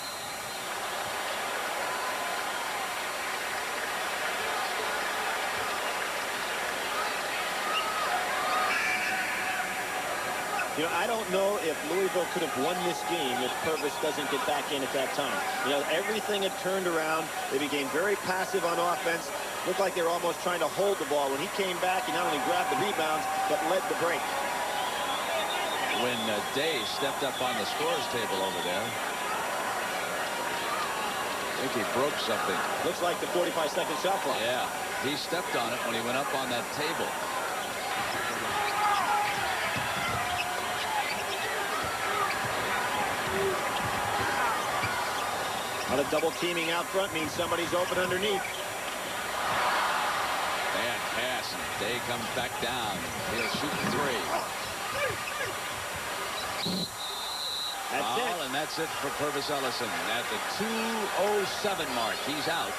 You know, I don't know if Louisville could have won this game if Purvis doesn't get back in at that time. You know, everything had turned around. They became very passive on offense. Looked like they were almost trying to hold the ball. When he came back, he not only grabbed the rebounds, but led the break. When Day stepped up on the scores table over there, I think he broke something. Looks like the 45-second shot clock. Yeah, he stepped on it when he went up on that table. Well, a double teaming out front means somebody's open underneath. Bad pass, and Day comes back down. He'll shoot the 3. That's Foul, it. and that's it for Purvis Ellison. At the 2:07 mark, he's out.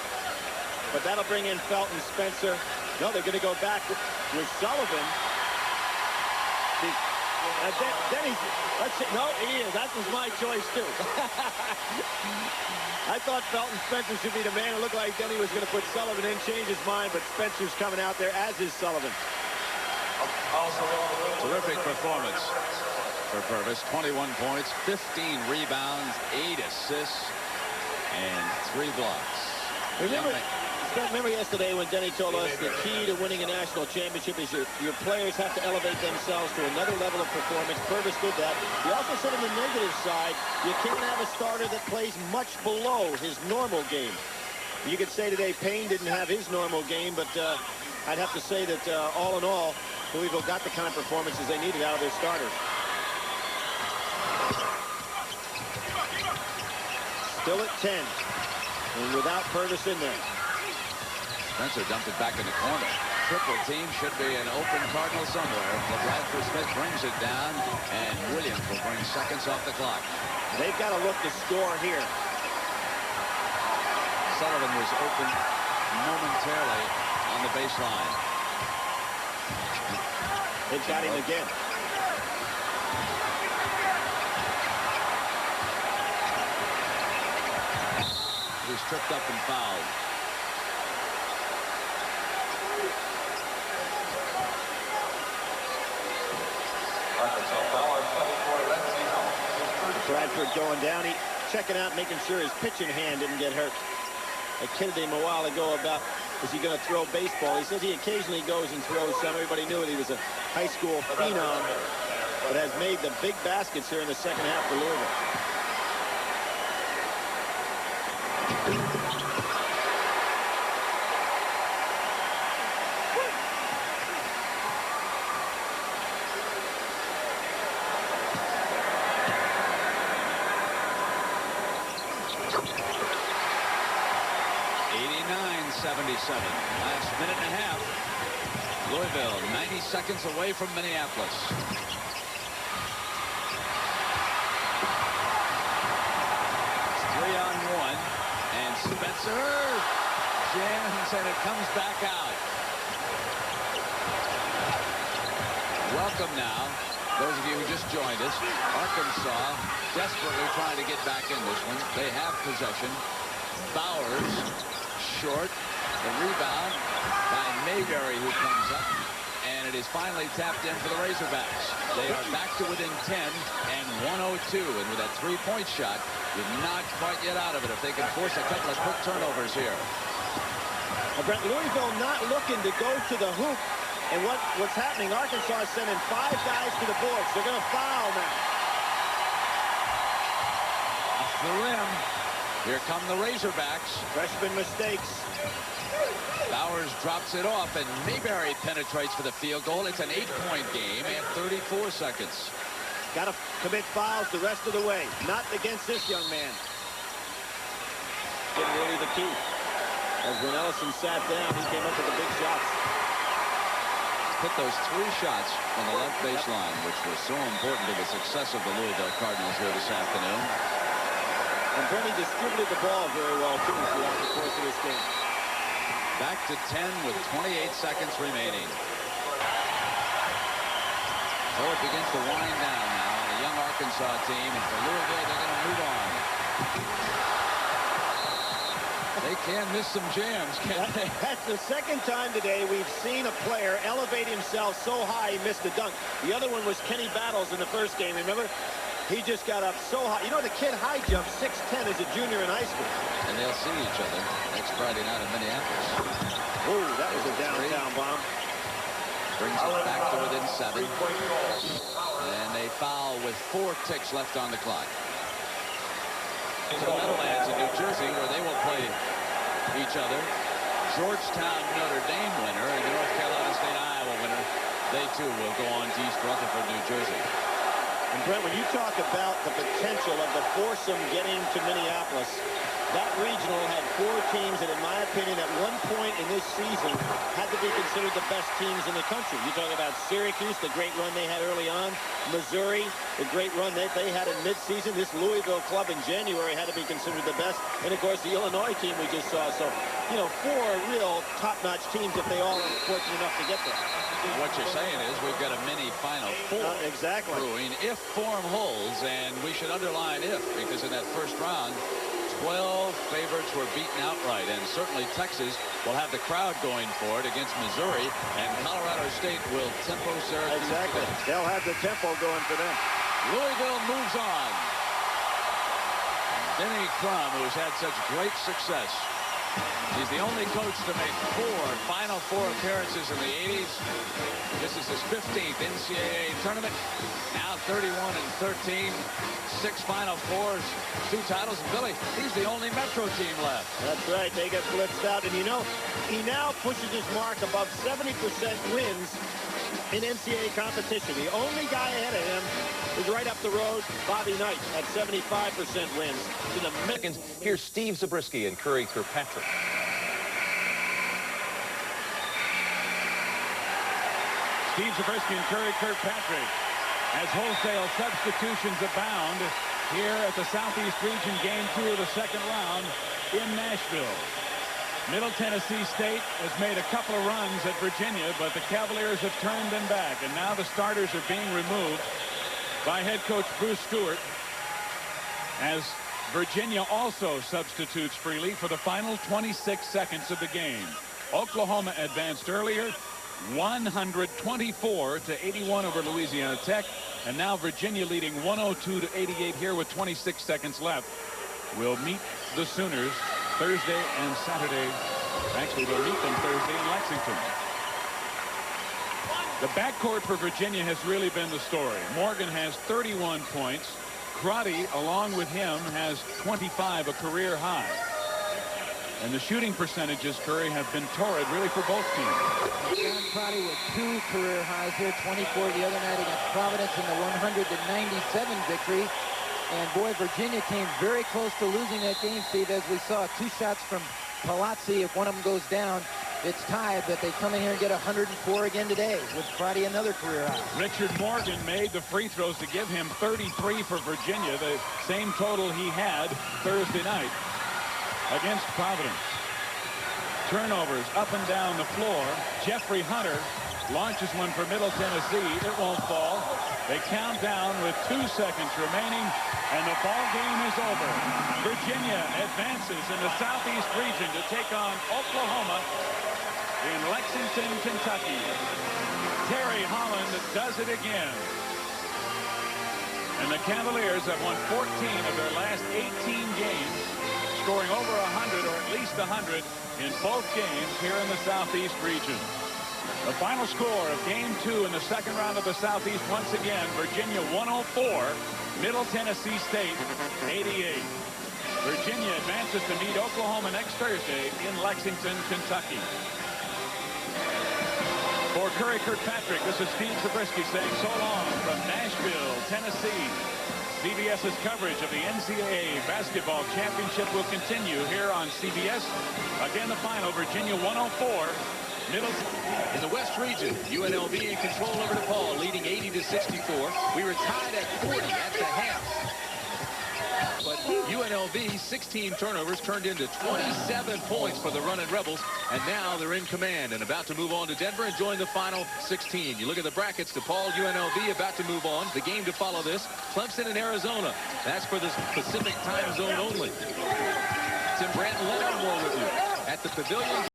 But that'll bring in Felton Spencer. No, they're going to go back with Sullivan. Then he's, let's see, no, he is. That was my choice, too. I thought Felton Spencer should be the man. It looked like Denny was going to put Sullivan in, change his mind, but Spencer's coming out there, as is Sullivan. Terrific performance for Purvis. 21 points, 15 rebounds, 8 assists, and 3 blocks. Remember yesterday when Denny told us the key to winning a national championship is your players have to elevate themselves to another level of performance. Purvis did that. He also said on the negative side, you can't have a starter that plays much below his normal game. You could say today Payne didn't have his normal game, but I'd have to say that all in all, Louisville got the kind of performances they needed out of their starters. Still at 10, and without Purvis in there. Spencer dumped it back in the corner. Triple team should be an open Cardinal somewhere. But Bradford Smith brings it down, and Williams will bring seconds off the clock. They've got to look to score here. Sullivan was open momentarily on the baseline. They've got him again. He's tripped up and fouled. Bradford going down. He checking out, making sure his pitching hand didn't get hurt. I kidded him a while ago about, is he going to throw baseball? He says he occasionally goes and throws some. Everybody knew it. He was a high school phenom, but has made the big baskets here in the second half for Louisville. 77. Last minute and a half. Louisville 90 seconds away from Minneapolis. It's 3-on-1, and Spencer jams, and it comes back out. Welcome now, those of you who just joined us. Arkansas desperately trying to get back in this one. They have possession. Bowers short. The rebound by Mayberry, who comes up, and it is finally tapped in for the Razorbacks. They are back to within 10 and 102, and with that three-point shot, you're not quite yet out of it if they can force a couple of quick turnovers here. Brent, Louisville not looking to go to the hoop, and what's happening, Arkansas is sending 5 guys to the boards. They're going to foul now. Off the rim. Here come the Razorbacks. Freshman mistakes. Bowers drops it off, and Mayberry penetrates for the field goal. It's an 8-point game at 34 seconds. Got to commit fouls the rest of the way. Not against this young man. Getting really the key. As when Ellison sat down, he came up with the big shots. Put those 3 shots on the left baseline, which was so important to the success of the Louisville Cardinals here this afternoon. And Brenny distributed the ball very well, too, throughout the course of this game. Back to 10 with 28 seconds remaining. So it begins to wind down now on a young Arkansas team, and for Louisville, they're going to move on. They can miss some jams, can't they? That's the second time today we've seen a player elevate himself so high he missed a dunk. The other one was Kenny Battles in the first game, remember? He just got up so high. You know, the kid high jumped 6'10" as a junior in high school. And they'll see each other next Friday night in Minneapolis. Ooh, that was a downtown bomb. Brings it back to within 7. And they foul with 4 ticks left on the clock. To the Meadowlands in New Jersey, where they will play each other. Georgetown Notre Dame winner and the North Carolina State Iowa winner. They too will go on to East Rutherford, New Jersey. And Brent, when you talk about the potential of the foursome getting to Minneapolis, that regional had 4 teams that, in my opinion, at one point in this season, had to be considered the best teams in the country. You talk about Syracuse, the great run they had early on, Missouri, the great run they had in midseason. This Louisville club in January had to be considered the best. And, of course, the Illinois team we just saw. So, you know, 4 real top-notch teams if they all are fortunate enough to get there. What you're saying is we've got a mini Final Four exactly brewing if form holds, and we should underline if, because in that first round, 12 favorites were beaten outright, and certainly Texas will have the crowd going for it against Missouri, and Colorado State will tempo Syracuse. Exactly. They'll have the tempo going for them. Louisville moves on. Denny Crum, who's had such great success. He's the only coach to make 4 Final Four appearances in the 80s. This is his 15th NCAA tournament. Now 31-13, 6 Final Fours, 2 titles. And Billy, he's the only Metro team left. That's right. They get blitzed out. And you know, he now pushes his mark above 70% wins in NCAA competition. The only guy ahead of him is right up the road, Bobby Knight, at 75% wins. To the Americans. Here's Steve Zabriskie and Curry Kirkpatrick. Steve Zabriskie and Curry Kirkpatrick, as wholesale substitutions abound here at the Southeast Region Game 2 of the second round in Nashville. Middle Tennessee State has made a couple of runs at Virginia, but the Cavaliers have turned them back, and now the starters are being removed by head coach Bruce Stewart, as Virginia also substitutes freely for the final 26 seconds of the game. Oklahoma advanced earlier, 124-81 over Louisiana Tech, and now Virginia leading 102-88 here with 26 seconds left. Will meet the Sooners Thursday and Saturday. Actually, we'll meet them Thursday in Lexington. The backcourt for Virginia has really been the story. Morgan has 31 points. Crotty, along with him, has 25, a career high. And the shooting percentages, Curry, have been torrid, really, for both teams. John Crotty with 2 career highs here, 24 the other night against Providence in the 197 victory. And boy, Virginia came very close to losing that game, Steve, as we saw 2 shots from Palazzi. If one of them goes down, it's tied, but they come in here and get 104 again today with Crotty another career high. Richard Morgan made the free throws to give him 33 for Virginia, the same total he had Thursday night against Providence. Turnovers up and down the floor. Jeffrey Hunter launches one for Middle Tennessee. It won't fall. They count down with 2 seconds remaining, and the ball game is over. Virginia advances in the Southeast region to take on Oklahoma in Lexington, Kentucky. Terry Holland does it again. And the Cavaliers have won 14 of their last 18 games, scoring over 100 or at least 100 in both games here in the Southeast region. The final score of Game 2 in the second round of the Southeast, once again, Virginia 104, Middle Tennessee State 88. Virginia advances to meet Oklahoma next Thursday in Lexington, Kentucky. For Curry Kirkpatrick, this is Steve Zabriskie saying so long from Nashville, Tennessee. CBS's coverage of the NCAA Basketball Championship will continue here on CBS. Again, the final, Virginia 104, Middle. In the West region, UNLV in control over DePaul, leading 80-64. We were tied at 40 at the half. But UNLV, 16 turnovers turned into 27 points for the running Rebels, and now they're in command and about to move on to Denver and join the final 16. You look at the brackets, DePaul, UNLV about to move on. The game to follow this, Clemson and Arizona. That's for the Pacific time zone only. Tim Brandt, Leonard Moore with you at the Pavilion.